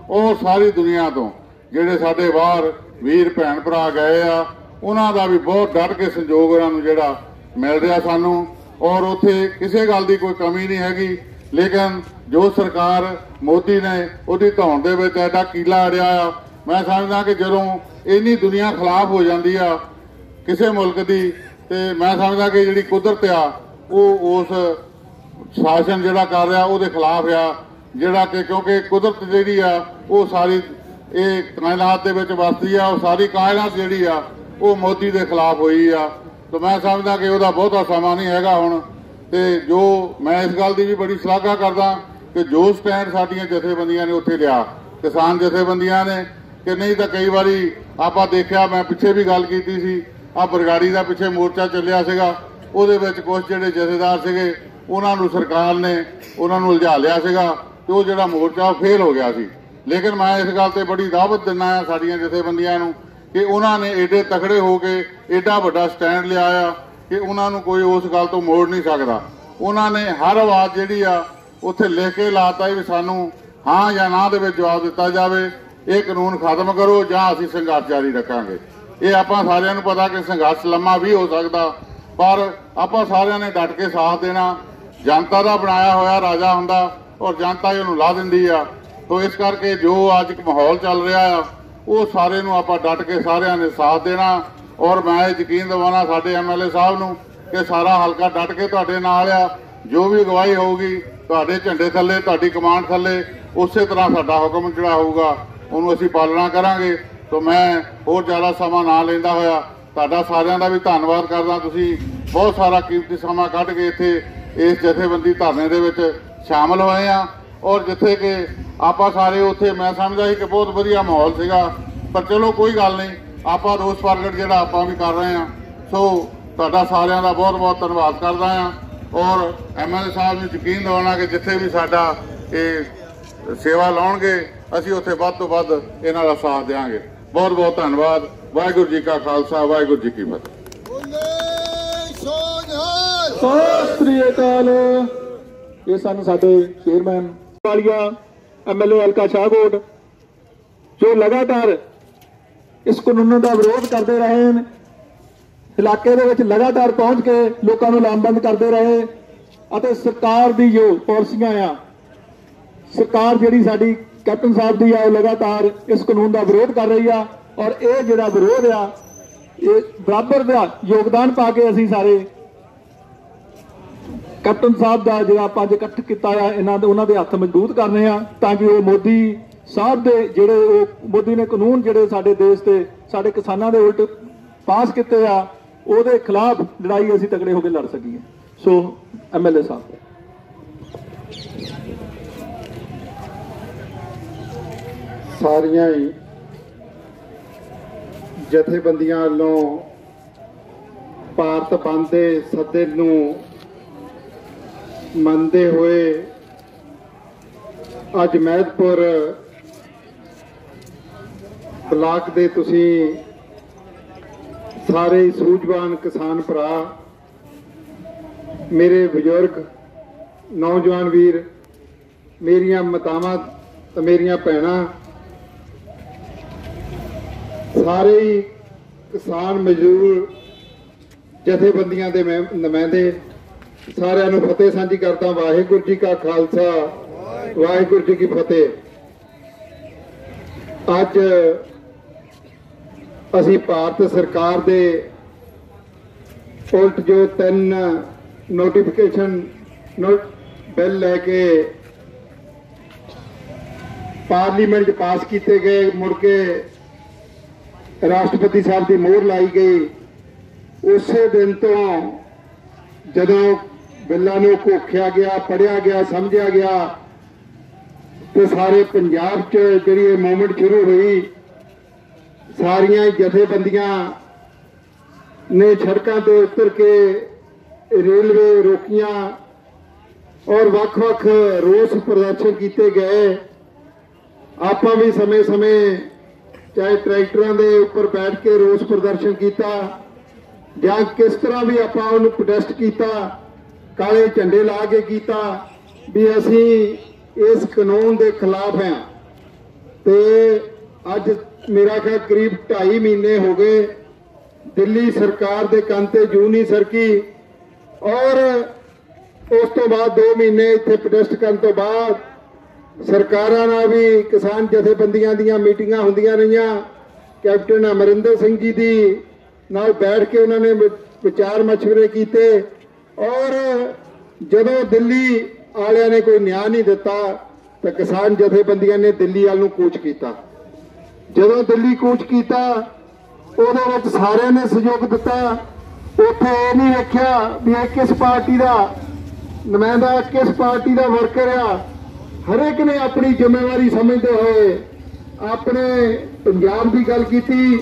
[SPEAKER 7] ਔਰ ਸਾਰੀ ਦੁਨੀਆ ਤੋਂ ਜਿਹੜੇ ਸਾਡੇ ਬਾਹਰ ਵੀਰ ਭੈਣ ਭਰਾ ਗਏ ਆ ਉਹਨਾਂ ਦਾ ਵੀ ਬਹੁਤ ਡਟ ਕੇ ਸੰਯੋਗ ਉਹਨਾਂ ਨੂੰ ਜਿਹੜਾ ਮਿਲ ਰਿਹਾ ਸਾਨੂੰ ਔਰ ਉੱਥੇ ਕਿਸੇ ਗੱਲ ਦੀ ਕੋਈ ਕਮੀ ਨਹੀਂ ਹੈਗੀ। ਲੇਕਿਨ ਜੋ ਸਰਕਾਰ ਮੋਦੀ ਨੇ ਉਹਦੀ ਧੌਣ ਦੇ ਵਿੱਚ ਐਡਾ ਕੀਲਾ ਅੜਿਆ ਆ, ਮੈਂ ਸਮਝਦਾ ਕਿ ਜਦੋਂ ਇੰਨੀ ਦੁਨੀਆ ਖਿਲਾਫ ਹੋ ਜਾਂਦੀ ਆ ਕਿਸੇ ਮੁਲਕ ਦੀ ਤੇ ਮੈਂ ਸਮਝਦਾ ਕਿ ਜਿਹੜੀ ਕੁਦਰਤ ਆ ਉਹ ਉਸ ਸ਼ਾਸਨ ਜਿਹੜਾ ਕਰ ਰਿਹਾ ਉਹਦੇ ਖਿਲਾਫ ਆ ਜਿਹੜਾ ਕਿ ਕਿਉਂਕਿ ਕੁਦਰਤ ਜਿਹੜੀ ਆ ਉਹ ਸਾਰੀ ਇਹ ਕਾਇਨਾਤ ਦੇ ਵਿੱਚ ਵਸਦੀ ਆ, ਉਹ ਸਾਰੀ ਕਾਇਨਾਤ ਜਿਹੜੀ ਆ ਉਹ ਮੋਦੀ ਦੇ ਖਿਲਾਫ ਹੋਈ ਆ। ਤਾਂ ਮੈਂ ਸਮਝਦਾ ਕਿ ਉਹਦਾ ਬਹੁਤਾ ਸਮਾਂ ਨਹੀਂ ਹੈਗਾ ਹੁਣ। ਤੇ ਜੋ ਮੈਂ ਇਸ ਗੱਲ ਦੀ ਵੀ ਬੜੀ ਸ਼ਲਾਘਾ ਕਰਦਾ ਕਿ ਜੋ ਸਟੈਂਡ ਸਾਡੀਆਂ ਜਥੇਬੰਦੀਆਂ ਨੇ ਉੱਥੇ ਲਿਆ, ਕਿਸਾਨ ਜਥੇਬੰਦੀਆਂ ਨੇ, ਕਿ ਨਹੀਂ ਤਾਂ ਕਈ ਵਾਰੀ ਆਪਾਂ ਦੇਖਿਆ, ਮੈਂ ਪਿੱਛੇ ਵੀ ਗੱਲ ਕੀਤੀ ਸੀ, ਆ ਬਰਗਾੜੀ ਦਾ ਪਿੱਛੇ ਮੋਰਚਾ ਚੱਲਿਆ ਸੀਗਾ, ਉਹਦੇ ਵਿੱਚ ਕੁਝ ਜਿਹੜੇ ਜਥੇਦਾਰ ਸੀਗੇ ਉਹਨਾਂ ਨੂੰ ਸਰਕਾਰ ਨੇ ਉਹਨਾਂ ਨੂੰ ਉਲਝਾ ਲਿਆ ਸੀਗਾ ਤੇ ਉਹ ਜਿਹੜਾ ਮੋਰਚਾ ਫੇਲ ਹੋ ਗਿਆ ਸੀ। ਲੇਕਿਨ ਮੈਂ ਇਸ ਗੱਲ ਤੇ ਬੜੀ ਦਾਅਵਤ ਦਿੰਦਾ ਆ ਸਾਡੀਆਂ ਜਥੇਬੰਦੀਆਂ ਨੂੰ ਕਿ ਉਹਨਾਂ ਨੇ ਏਡੇ ਤਕੜੇ ਹੋ ਕੇ ਏਡਾ ਵੱਡਾ ਸਟੈਂਡ ਲਿਆ ਆ ਕਿ ਉਹਨਾਂ ਨੂੰ ਕੋਈ ਉਸ ਗੱਲ ਤੋਂ ਮੋੜ ਨਹੀਂ ਸਕਦਾ। ਉਹਨਾਂ ਨੇ ਹਰ ਆਵਾਜ਼ ਜਿਹੜੀ ਆ ਉੱਥੇ ਲਿਖ ਕੇ ਲਾਤਾ ਵੀ ਸਾਨੂੰ ਹਾਂ ਜਾਂ ਨਾ ਦੇ ਵਿੱਚ ਜਵਾਬ ਦਿੱਤਾ ਜਾਵੇ, ਇਹ ਕਾਨੂੰਨ ਖਤਮ ਕਰੋ ਜਾਂ ਅਸੀਂ ਸੰਘਰਸ਼ ਜਾਰੀ ਰੱਖਾਂਗੇ। ਇਹ ਆਪਾਂ ਸਾਰਿਆਂ ਨੂੰ ਪਤਾ ਕਿ ਸੰਘਰਸ਼ ਲੰਮਾ ਵੀ ਹੋ ਸਕਦਾ, ਪਰ ਆਪਾਂ ਸਾਰਿਆਂ ਨੇ ਡਟ ਕੇ ਸਾਥ ਦੇਣਾ। ਜਨਤਾ ਦਾ ਬਣਾਇਆ ਹੋਇਆ ਰਾਜਾ ਹੁੰਦਾ ਔਰ ਜਨਤਾ ਹੀ ਉਹਨੂੰ ਲਾ ਦਿੰਦੀ ਆ। ਤੋ ਇਸ ਕਰਕੇ ਜੋ ਅੱਜ ਮਾਹੌਲ ਚੱਲ ਰਿਹਾ ਆ ਉਹ ਸਾਰੇ ਨੂੰ ਆਪਾਂ ਡਟ ਕੇ ਸਾਰਿਆਂ ਨੇ ਸਾਥ ਦੇਣਾ ਔਰ ਮੈਂ ਯਕੀਨ ਦਿਵਾਉਣਾ ਸਾਡੇ ਐਮਐਲਏ ਸਾਹਿਬ ਨੂੰ ਕਿ ਸਾਰਾ ਹਲਕਾ ਡਟ ਕੇ ਤੁਹਾਡੇ ਨਾਲ ਆ। ਜੋ ਵੀ ਅਗਵਾਈ ਹੋਊਗੀ ਤੁਹਾਡੇ ਝੰਡੇ ਥੱਲੇ, ਤੁਹਾਡੀ ਕਮਾਂਡ ਥੱਲੇ, ਉਸੇ ਤਰ੍ਹਾਂ ਸਾਡਾ ਹੁਕਮ ਜਿਹੜਾ ਹੋਊਗਾ ਉਹਨੂੰ ਅਸੀਂ ਪਾਲਣਾ ਕਰਾਂਗੇ। ਤੋ ਮੈਂ ਹੋਰ ਜ਼ਿਆਦਾ ਸਮਾਂ ਨਾ ਲੈਂਦਾ ਹੋਇਆ ਤੁਹਾਡਾ ਸਾਰਿਆਂ ਦਾ ਵੀ ਧੰਨਵਾਦ ਕਰਦਾ। ਤੁਸੀਂ ਬਹੁਤ ਸਾਰਾ ਕੀਮਤੀ ਸਮਾਂ ਕੱਢ ਕੇ ਇੱਥੇ ਇਸ ਜਥੇਬੰਦੀ ਧਰਨੇ ਦੇ ਵਿੱਚ ਸ਼ਾਮਲ ਹੋਏ ਆ ਔਰ ਜਿੱਥੇ ਕਿ ਆਪਾਂ ਸਾਰੇ ਉੱਥੇ ਮੈਂ ਸਮਝਦਾ ਸੀ ਕਿ ਬਹੁਤ ਵਧੀਆ ਮਾਹੌਲ ਸੀਗਾ, ਪਰ ਚਲੋ ਕੋਈ ਗੱਲ ਨਹੀਂ, ਆਪਾਂ ਰੋਸ ਪ੍ਰਗਟ ਜਿਹੜਾ ਆਪਾਂ ਵੀ ਕਰ ਰਹੇ ਆ। ਸੋ ਤੁਹਾਡਾ ਸਾਰਿਆਂ ਦਾ ਬਹੁਤ ਬਹੁਤ ਧੰਨਵਾਦ ਕਰਦਾ ਆ ਔਰ ਐਮਐਲਏ ਸਾਹਿਬ ਨੂੰ ਯਕੀਨ ਦਿਵਾਉਣਾ ਕਿ ਜਿੱਥੇ ਵੀ ਸਾਡਾ ਇਹ ਸੇਵਾ ਲਾਉਣਗੇ ਅਸੀਂ ਉੱਥੇ ਵੱਧ ਤੋਂ ਵੱਧ ਇਹਨਾਂ ਦਾ ਸਾਥ ਦੇਵਾਂਗੇ। ਬਹੁਤ ਬਹੁਤ ਧੰਨਵਾਦ। ਵਾਹਿਗੁਰੂ ਜੀ ਕਾ ਖਾਲਸਾ, ਵਾਹਿਗੁਰੂ ਜੀ ਕੀ ਫਤਿਹ।
[SPEAKER 2] ਸਤਿ ਸ੍ਰੀ ਅਕਾਲ। ਇਹ ਸਨ ਸਾਡੇ ਚੇਅਰਮੈਨ ਵਾਲੀਆ ਐਮਐਲਏ ਹਲਕਾ ਸ਼ਾਹਕੋਟ ਜੋ ਲਗਾਤਾਰ ਇਸ ਕਾਨੂੰਨ ਦਾ ਵਿਰੋਧ ਕਰਦੇ ਰਹੇ ਨੇ, ਇਲਾਕੇ ਦੇ ਵਿੱਚ ਲਗਾਤਾਰ ਪਹੁੰਚ ਕੇ ਲੋਕਾਂ ਨੂੰ ਲਾਮਬੰਦ ਕਰਦੇ ਰਹੇ ਅਤੇ ਸਰਕਾਰ ਦੀ ਜੋ ਪਾਲਿਸੀਆਂ ਆ, ਸਰਕਾਰ ਜਿਹੜੀ ਸਾਡੀ ਕੈਪਟਨ ਸਾਹਿਬ ਦੀ ਆ ਉਹ ਲਗਾਤਾਰ ਇਸ ਕਾਨੂੰਨ ਦਾ ਵਿਰੋਧ ਕਰ ਰਹੀ ਆ ਔਰ ਇਹ ਜਿਹੜਾ ਵਿਰੋਧ ਆ ਇਹ ਬਰਾਬਰ ਦਾ ਯੋਗਦਾਨ ਪਾ ਕੇ ਅਸੀਂ ਸਾਰੇ ਕੈਪਟਨ ਸਾਹਿਬ ਦਾ ਜਿਹੜਾ ਆਪਾਂ ਅੱਜ ਇਕੱਠ ਕੀਤਾ ਆ ਉਹਨਾਂ ਦੇ ਹੱਥ ਮਜ਼ਬੂਤ ਕਰਨੇ ਆ ਤਾਂ ਕਿ ਉਹ ਮੋਦੀ ਸਾਹਿਬ ਦੇ ਜਿਹੜੇ ਉਹ ਮੋਦੀ ਨੇ ਕਾਨੂੰਨ ਜਿਹੜੇ ਸਾਡੇ ਦੇਸ਼ ਤੇ ਸਾਡੇ ਕਿਸਾਨਾਂ ਦੇ ਉਲਟ ਪਾਸ ਕੀਤੇ ਆ ਉਹਦੇ ਖਿਲਾਫ ਲੜਾਈ ਅਸੀਂ ਤਕੜੇ ਹੋ ਕੇ ਲੜ ਸਕੀਏ। ਸੋ ਐਮਐਲਏ ਸਾਹਿਬ
[SPEAKER 8] ਸਾਰੀਆਂ ਹੀ ਜਥੇਬੰਦੀਆਂ ਵੱਲੋਂ ਭਾਰਤ ਬੰਦ ਦੇ ਸੱਦੇ ਨੂੰ ਮੰਨਦੇ ਹੋਏ ਅੱਜ ਮਹਿਦਪੁਰ ਬਲਾਕ ਦੇ ਤੁਸੀਂ ਸਾਰੇ ਸੂਝਵਾਨ ਕਿਸਾਨ ਭਰਾ, ਮੇਰੇ ਬਜ਼ੁਰਗ ਨੌਜਵਾਨ ਵੀਰ, ਮੇਰੀਆਂ ਮਾਤਾਵਾਂ ਤੇ ਮੇਰੀਆਂ ਭੈਣਾਂ, ਸਾਰੇ ਹੀ ਕਿਸਾਨ ਮਜ਼ਦੂਰ ਜਥੇਬੰਦੀਆਂ ਦੇ ਨੁਮਾਇੰਦੇ, ਸਾਰਿਆਂ ਨੂੰ ਫਤਿਹ ਸਾਂਝੀ ਕਰਦਾ। ਵਾਹਿਗੁਰੂ ਜੀ ਕਾ ਖਾਲਸਾ, ਵਾਹਿਗੁਰੂ ਜੀ ਕੀ ਫਤਿਹ। ਅੱਜ ਅਸੀਂ ਭਾਰਤ ਸਰਕਾਰ ਦੇ ਉਲਟ ਜੋ 3 ਨੋਟੀਫਿਕੇਸ਼ਨ ਬਿੱਲ ਲੈ ਕੇ ਪਾਰਲੀਮੈਂਟ 'ਚ ਪਾਸ ਕੀਤੇ ਗਏ, ਮੁੜ ਕੇ
[SPEAKER 6] ਰਾਸ਼ਟਰਪਤੀ ਸਾਹਿਬ ਦੀ ਮੋਹਰ ਲਾਈ ਗਈ, ਉਸੇ ਦਿਨ ਤੋਂ ਜਦੋਂ ਬਿੱਲਾਂ ਨੂੰ ਘੋਖਿਆ ਗਿਆ, ਪੜ੍ਹਿਆ ਗਿਆ, ਸਮਝਿਆ ਗਿਆ ਤੇ ਸਾਰੇ ਪੰਜਾਬ 'ਚ ਜਿਹੜੀ ਇਹ ਮੂਵਮੈਂਟ ਸ਼ੁਰੂ ਹੋਈ, ਸਾਰੀਆਂ ਜਥੇਬੰਦੀਆਂ ਨੇ ਸੜਕਾਂ ਤੇ ਉਤਰ ਕੇ ਰੇਲਵੇ ਰੋਕੀਆਂ ਔਰ ਵੱਖ-ਵੱਖ ਰੋਸ ਪ੍ਰਦਰਸ਼ਨ ਕੀਤੇ ਗਏ। ਆਪਾਂ ਵੀ ਸਮੇਂ-ਸਮੇਂ ਚਾਹੇ ਟਰੈਕਟਰਾਂ ਦੇ ਉੱਪਰ ਬੈਠ ਕੇ ਰੋਸ ਪ੍ਰਦਰਸ਼ਨ ਕੀਤਾ ਜਾਂ ਕਿਸ ਤਰ੍ਹਾਂ ਵੀ ਆਪਾਂ ਉਹਨੂੰ ਪ੍ਰੋਟੈਸਟ ਕੀਤਾ, ਕਾਲੇ ਝੰਡੇ ਲਾ ਕੇ ਕੀਤਾ ਵੀ ਅਸੀਂ ਇਸ ਕਾਨੂੰਨ ਦੇ ਖਿਲਾਫ ਹਾਂ। ਤੇ ਅੱਜ ਮੇਰਾ ਖਿਆਲ ਕਰੀਬ 2.5 ਮਹੀਨੇ ਹੋ ਗਏ ਦਿੱਲੀ ਸਰਕਾਰ ਦੇ ਕੰਨ ਤੇ ਜੂੰ ਨਹੀਂ ਸਰਕੀ ਔਰ ਉਸ ਤੋਂ ਬਾਅਦ 2 ਮਹੀਨੇ ਇੱਥੇ ਪ੍ਰੋਟੈਸਟ ਕਰਨ ਤੋਂ ਬਾਅਦ ਸਰਕਾਰਾਂ ਨਾਲ ਵੀ ਕਿਸਾਨ ਜਥੇਬੰਦੀਆਂ ਦੀਆਂ ਮੀਟਿੰਗਾਂ ਹੁੰਦੀਆਂ ਰਹੀਆਂ। ਕੈਪਟਨ ਅਮਰਿੰਦਰ ਸਿੰਘ ਜੀ ਦੀ ਨਾਲ ਬੈਠ ਕੇ ਉਹਨਾਂ ਨੇ ਵਿਚਾਰ ਮਸ਼ਵਰੇ ਕੀਤੇ ਔਰ ਜਦੋਂ ਦਿੱਲੀ ਵਾਲਿਆਂ ਨੇ ਕੋਈ ਨਿਆਂ ਨਹੀਂ ਦਿੱਤਾ ਤਾਂ ਕਿਸਾਨ ਜਥੇਬੰਦੀਆਂ ਨੇ ਦਿੱਲੀ ਵੱਲ ਨੂੰ ਕੂਚ ਕੀਤਾ। ਜਦੋਂ ਦਿੱਲੀ ਕੂਚ ਕੀਤਾ ਉਹਦੇ ਵਿੱਚ ਸਾਰਿਆਂ ਨੇ ਸਹਿਯੋਗ ਦਿੱਤਾ। ਉੱਥੇ ਇਹ ਨਹੀਂ ਵੇਖਿਆ ਵੀ ਇਹ ਕਿਸ ਪਾਰਟੀ ਦਾ ਨੁਮਾਇੰਦਾ, ਕਿਸ ਪਾਰਟੀ ਦਾ ਵਰਕਰ ਆ। ਹਰੇਕ ਨੇ ਆਪਣੀ ਜ਼ਿੰਮੇਵਾਰੀ ਸਮਝਦੇ ਹੋਏ ਆਪਣੇ ਪੰਜਾਬ ਦੀ ਗੱਲ ਕੀਤੀ,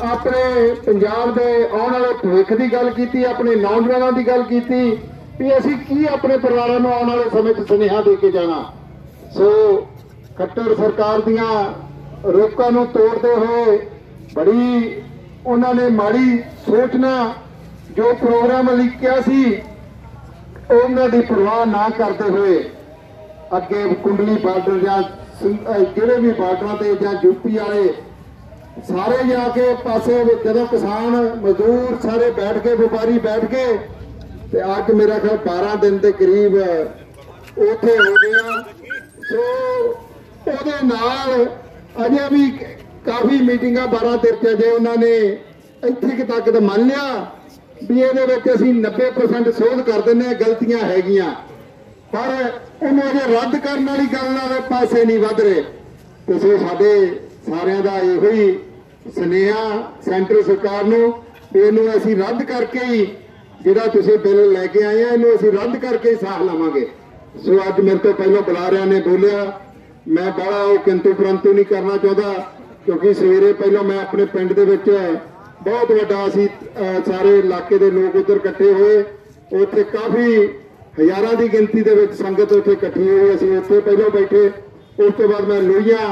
[SPEAKER 6] ਆਪਣੇ ਪੰਜਾਬ ਦੇ ਆਉਣ ਵਾਲੇ ਭਵਿੱਖ ਦੀ ਗੱਲ ਕੀਤੀ, ਆਪਣੇ ਨੌਜਵਾਨਾਂ ਦੀ ਗੱਲ ਕੀਤੀ ਵੀ ਅਸੀਂ ਕੀ ਆਪਣੇ ਪਰਿਵਾਰਾਂ ਨੂੰ ਆਉਣ ਵਾਲੇ ਸਮੇਂ 'ਚ ਸੁਨੇਹਾ ਦੇ ਕੇ ਜਾਣਾ। ਸੋ ਖੱਟਰ ਸਰਕਾਰ ਦੀਆਂ ਰੋਕਾਂ ਨੂੰ ਤੋੜਦੇ ਹੋਏ ਬੜੀ ਉਹਨਾਂ ਨੇ ਮਾੜੀ ਸੋਚਣਾ ਜੋ ਪ੍ਰੋਗਰਾਮ ਲਿਖਿਆ ਸੀ ਉਹਨਾਂ ਦੀ ਪਰਵਾਹ ਨਾ ਕਰਦੇ ਹੋਏ ਅੱਗੇ ਕੁੰਡਲੀ ਬਾਰਡਰ ਜਾਂ ਜਿਹੜੇ ਵੀ ਬਾਰਡਰਾਂ ਤੇ ਜਾਂ ਯੂਪੀ ਵਾਲੇ ਸਾਰੇ ਜਾ ਕੇ ਪਾਸੇ ਜਦੋਂ ਕਿਸਾਨ ਮਜ਼ਦੂਰ ਸਾਰੇ ਬੈਠ ਕੇ, ਵਪਾਰੀ ਬੈਠ ਕੇ ਤੇ ਅੱਜ ਮੇਰਾ ਖਿਆਲ 12 ਦਿਨ ਦੇ ਕਰੀਬ ਉੱਥੇ ਹੋ ਗਿਆ। ਸੋ ਉਹਦੇ ਨਾਲ ਅਜੇ ਵੀ ਕਾਫੀ ਮੀਟਿੰਗਾਂ 12 ਦਿਨ ਚ ਜੇ ਉਹਨਾਂ ਨੇ ਇੱਥੇ ਤੱਕ ਤਾਂ ਮੰਨ ਲਿਆ ਵੀ ਇਹਦੇ ਵਿੱਚ ਅਸੀਂ 90% ਸੋਧ ਕਰ ਦਿੰਦੇ, ਗਲਤੀਆਂ ਹੈਗੀਆਂ, ਪਰ ਉਹਨੂੰ ਅਜੇ ਰੱਦ ਕਰਨ ਵਾਲੀ ਗੱਲ ਨਾਲ ਪਾਸੇ ਨਹੀਂ ਵੱਧ ਰਹੇ। ਤੇ ਸੋ ਸਾਡੇ ਸਾਰਿਆਂ ਦਾ ਇਹੋ ਹੀ ਸੁਨੇਹਾ ਸੈਂਟਰ ਸਰਕਾਰ ਨੂੰ ਵੀ ਇਹਨੂੰ ਅਸੀਂ ਰੱਦ ਕਰਕੇ ਹੀ ਜਿਹੜਾ ਤੁਸੀਂ ਬਿੱਲ ਲੈ ਕੇ ਆਏ ਆ ਇਹਨੂੰ ਅਸੀਂ ਰੱਦ ਕਰਕੇ ਹੀ ਸਾਹ ਲਵਾਂਗੇ। ਸੋ ਅੱਜ ਮੇਰੇ ਤੋਂ ਪਹਿਲਾਂ ਬੁਲਾਰਿਆਂ ਨੇ ਬੋਲਿਆ, ਮੈਂ ਬੜਾ ਉਹ ਕਿੰਤੂ ਪਰੰਤੂ ਨਹੀਂ ਕਰਨਾ ਚਾਹੁੰਦਾ ਕਿਉਂਕਿ ਸਵੇਰੇ ਪਹਿਲਾਂ ਮੈਂ ਆਪਣੇ ਪਿੰਡ ਦੇ ਵਿੱਚ ਬਹੁਤ ਵੱਡਾ ਅਸੀਂ ਸਾਰੇ ਇਲਾਕੇ ਦੇ ਲੋਕ ਉੱਧਰ ਇਕੱਠੇ ਹੋਏ, ਉੱਥੇ ਕਾਫੀ ਹਜ਼ਾਰਾਂ ਦੀ ਗਿਣਤੀ ਦੇ ਵਿੱਚ ਸੰਗਤ ਉੱਥੇ ਇਕੱਠੀ ਹੋਈ, ਅਸੀਂ ਉੱਥੇ ਪਹਿਲਾਂ ਬੈਠੇ। ਉਸ ਤੋਂ ਬਾਅਦ ਮੈਂ ਲੋਹੀਆਂ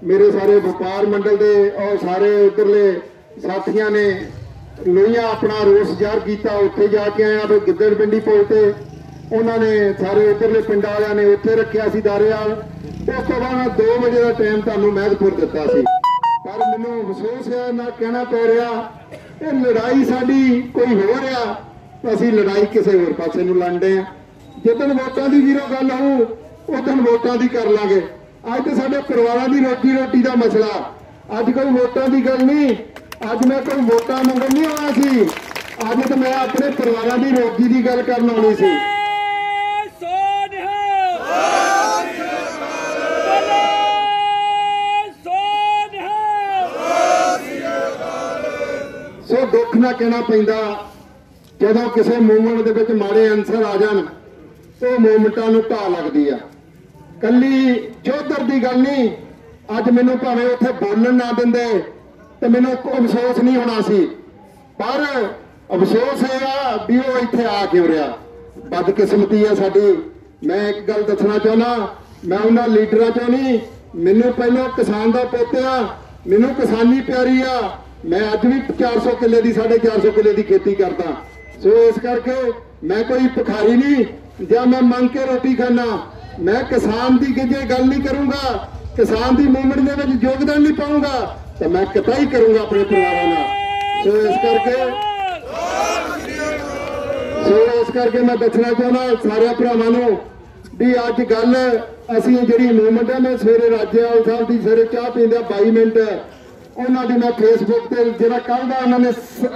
[SPEAKER 6] ਮੇਰੇ ਸਾਰੇ ਵਪਾਰ ਮੰਡਲ ਦੇ ਔਰ ਸਾਰੇ ਉੱਧਰਲੇ ਸਾਥੀਆਂ ਨੇ ਲੋਹੀਆਂ ਆਪਣਾ ਰੋਸ ਜ਼ਾਹਰ ਕੀਤਾ, ਉੱਥੇ ਜਾ ਕੇ ਆਇਆ। ਫਿਰ ਗਿੱਦੜ ਪਿੰਡੀ ਪੁਲ ਤੇ ਉਹਨਾਂ ਨੇ ਸਾਰੇ ਉੱਧਰਲੇ ਪਿੰਡਾਂ ਵਾਲਿਆਂ ਨੇ ਉੱਥੇ ਰੱਖਿਆ ਸੀ ਦਾਰੇਵਾਲ। ਉਸ ਤੋਂ ਬਾਅਦ 2 ਵਜੇ ਦਾ ਟਾਈਮ ਤੁਹਾਨੂੰ ਮਹਿਦਪੁਰ ਦਿੱਤਾ ਸੀ, ਪਰ ਮੈਨੂੰ ਅਫਸੋਸ ਹੈ ਨਾ ਕਹਿਣਾ ਪੈ ਰਿਹਾ ਇਹ ਲੜਾਈ ਸਾਡੀ ਕੋਈ ਹੋ ਰਿਹਾ, ਅਸੀਂ ਲੜਾਈ ਕਿਸੇ ਹੋਰ ਪਾਸੇ ਨੂੰ ਲੜਦੇ ਆ। ਜਿੱਦਣ ਵੋਟਾਂ ਦੀ ਵੀਰੋ ਗੱਲ ਹੋਊ ਉਦੋਂ ਵੋਟਾਂ ਦੀ ਕਰ ਲਾਂਗੇ। ਅੱਜ ਤਾਂ ਸਾਡੇ ਪਰਿਵਾਰਾਂ ਦੀ ਰੋਟੀ ਦਾ ਮਸਲਾ, ਅੱਜ ਕੋਈ ਵੋਟਾਂ ਦੀ ਗੱਲ ਨਹੀਂ, ਅੱਜ ਮੈਂ ਕੋਈ ਵੋਟਾਂ ਮੰਗਣ ਨਹੀਂ ਆਉਣਾ ਸੀ, ਅੱਜ ਤਾਂ ਮੈਂ ਆਪਣੇ ਪਰਿਵਾਰਾਂ ਦੀ ਰੋਟੀ ਦੀ ਗੱਲ ਕਰਨ ਆਉਣੀ ਸੀ। ਸੋ ਦੁੱਖ ਨਾ ਕਹਿਣਾ ਪੈਂਦਾ ਜਦੋਂ ਕਿਸੇ ਮੂਵਮੈਂਟ ਦੇ ਵਿੱਚ ਮਾੜੇ ਅਨਸਰ ਆ ਜਾਣ ਉਹ ਮੂਵਮੈਂਟਾਂ ਨੂੰ ਢਾਹ ਲੱਗਦੀ ਆ। ਕੱਲੀ ਚੌਧਰ ਦੀ ਗੱਲ ਨਹੀਂ, ਅੱਜ ਮੈਨੂੰ ਭਾਵੇਂ ਉੱਥੇ ਬੋਲਣ ਨਾ ਦਿੰਦੇ ਤੇ ਮੈਨੂੰ ਕੋਈ ਅਫਸੋਸ ਨਹੀਂ ਹੋਣਾ ਸੀ, ਪਰ ਅਫਸੋਸ ਇਹ ਆ ਵੀ ਉਹ ਇੱਥੇ ਆ ਕਿਉਂ ਰਿਹਾ। ਬਦਕਿਸਮਤੀ ਆ ਸਾਡੀ। ਮੈਂ ਇੱਕ ਗੱਲ ਦੱਸਣਾ ਚਾਹੁੰਦਾ, ਮੈਂ ਉਹਨਾਂ ਲੀਡਰਾਂ ਚੋਂ ਨਹੀਂ, ਮੈਨੂੰ ਪਹਿਲਾਂ ਕਿਸਾਨ ਦਾ ਪੁੱਤ ਆ, ਮੈਨੂੰ ਕਿਸਾਨੀ ਪਿਆਰੀ ਆ। ਮੈਂ ਅੱਜ ਵੀ 400 ਕਿੱਲੇ ਦੀ 450 ਕਿੱਲੇ ਦੀ ਖੇਤੀ ਕਰਦਾ। ਸੋ ਇਸ ਕਰਕੇ ਮੈਂ ਕੋਈ ਭਿਖਾਰੀ ਨਹੀਂ ਜਾਂ ਮੈਂ ਮੰਗ ਕੇ ਰੋਟੀ ਖਾਣਾ। ਮੈਂ ਕਿਸਾਨ ਦੀ ਜੇ ਗੱਲ ਨਹੀਂ ਕਰੂੰਗਾ, ਕਿਸਾਨ ਦੀ ਮੂਵਮੈਂਟ ਦੇ ਵਿੱਚ ਯੋਗਦਾਨ ਨਹੀਂ ਪਾਉਂਗਾ ਤਾਂ ਮੈਂ ਕਤਾਈ ਕਰੂੰਗਾ ਆਪਣੇ ਪਰਿਵਾਰਾਂ ਨਾਲ। ਸੋ ਇਸ ਕਰਕੇ ਮੈਂ ਦੱਸਣਾ ਚਾਹੁੰਦਾ ਸਾਰਿਆਂ ਭਰਾਵਾਂ ਨੂੰ ਵੀ ਅੱਜ ਗੱਲ ਅਸੀਂ ਜਿਹੜੀ ਮੂਵਮੈਂਟ ਹੈ, ਮੈਂ ਸਵੇਰੇ ਰਾਜੇਵਾਲ ਸਾਹਿਬ ਦੀ ਸਵੇਰੇ ਚਾਹ ਪੀਂਦਾ 22 ਮਿੰਟ ਉਹਨਾਂ ਦੀ ਮੈਂ ਫੇਸਬੁੱਕ ਤੇ ਜਿਹੜਾ ਕੱਲ ਦਾ ਉਹਨਾਂ ਨੇ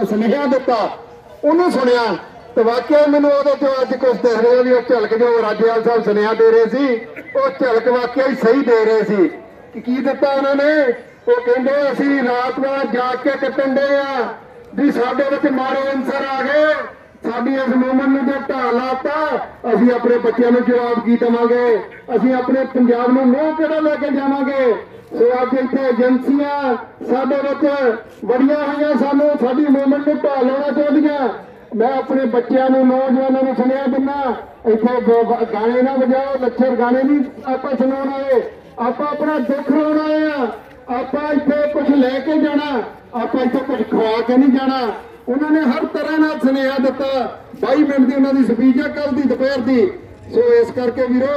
[SPEAKER 6] ਸੁਨੇਹਾ ਦਿੱਤਾ ਉਹਨੂੰ ਸੁਣਿਆ ਤੇ ਵਾਕਿਆ ਮੈਨੂੰ ਉਹਦੇ ਚੋਂ ਅੱਜ ਕੁਝ ਦਿਖ ਰਿਹਾ ਵੀ ਉਹ ਝਲਕ ਜੋ ਰਾਜੇਵਾਲ ਸਾਹਿਬ ਸੁਨੇਹਾ ਦੇ ਰਹੇ ਸੀ ਉਹ ਝਲਕ ਵਾਕਿਆ ਹੀ ਸਹੀ ਦੇ ਰਹੇ ਸੀ। ਕਿ ਕੀ ਦਿੱਤਾ ਉਹਨਾਂ ਨੇ
[SPEAKER 2] ਉਹ ਕਹਿੰਦੇ ਅਸੀਂ ਰਾਤ ਰਾਤ ਜਾਗ ਕੇ ਕੱਟਣ ਦੇ ਆ ਵੀ ਸਾਡੇ ਵਿੱਚ ਮਾੜੇ ਅਨਸਰ ਆ ਗਏ, ਸਾਡੀ ਇਸ ਮੂਵਮੈਂਟ ਨੂੰ ਜੇ ਢਾਹ ਲਾਤਾ, ਅਸੀਂ ਆਪਣੇ ਬੱਚਿਆਂ ਨੂੰ ਜਵਾਬ ਕੀ ਦੇਵਾਂਗੇ, ਅਸੀਂ ਆਪਣੇ ਪੰਜਾਬ ਨੂੰ ਮੂੰਹ ਕਿਹੜਾ ਲੈ ਕੇ ਜਾਵਾਂਗੇ। ਸੋ ਅੱਜ ਇੱਥੇ ਏਜੰਸੀਆਂ ਸਾਡੇ ਵਿੱਚ ਬੜੀਆਂ ਹੋਈਆਂ, ਸਾਨੂੰ ਸਾਡੀ ਮੂਵਮੈਂਟ ਨੂੰ ਢਾਹ ਲਾਉਣਾ ਚਾਹੁੰਦੀਆਂ। ਮੈਂ ਆਪਣੇ ਬੱਚਿਆਂ ਨੂੰ, ਨੌਜਵਾਨਾਂ ਨੂੰ ਸੁਨੇਹਾ ਦਿੰਦਾ, ਇੱਥੇ ਗਾਣੇ ਨਾ ਵਜਾਓ, ਲੱਛਰ ਗਾਣੇ ਨਹੀਂ ਆਪਾਂ ਸੁਣਾਉਣ ਆਏ, ਆਪਾਂ ਆਪਣਾ ਦੁੱਖ ਲਾਉਣ ਆਏ ਆ। ਆਪਾਂ ਇੱਥੇ ਕੁਝ ਲੈ ਕੇ ਜਾਣਾ, ਆਪਾਂ ਇੱਥੇ ਕੁਝ ਖਵਾ ਕੇ ਨਹੀਂ ਜਾਣਾ। ਉਹਨਾਂ ਨੇ ਹਰ ਤਰ੍ਹਾਂ ਨਾਲ ਸੁਨੇਹਾ ਦਿੱਤਾ। 22 ਮਿੰਟ ਦੀ ਉਹਨਾਂ ਦੀ ਸਪੀਚ ਆ ਕੱਲ ਦੀ ਦੁਪਹਿਰ ਦੀ। ਸੋ ਇਸ ਕਰਕੇ ਵੀਰੋ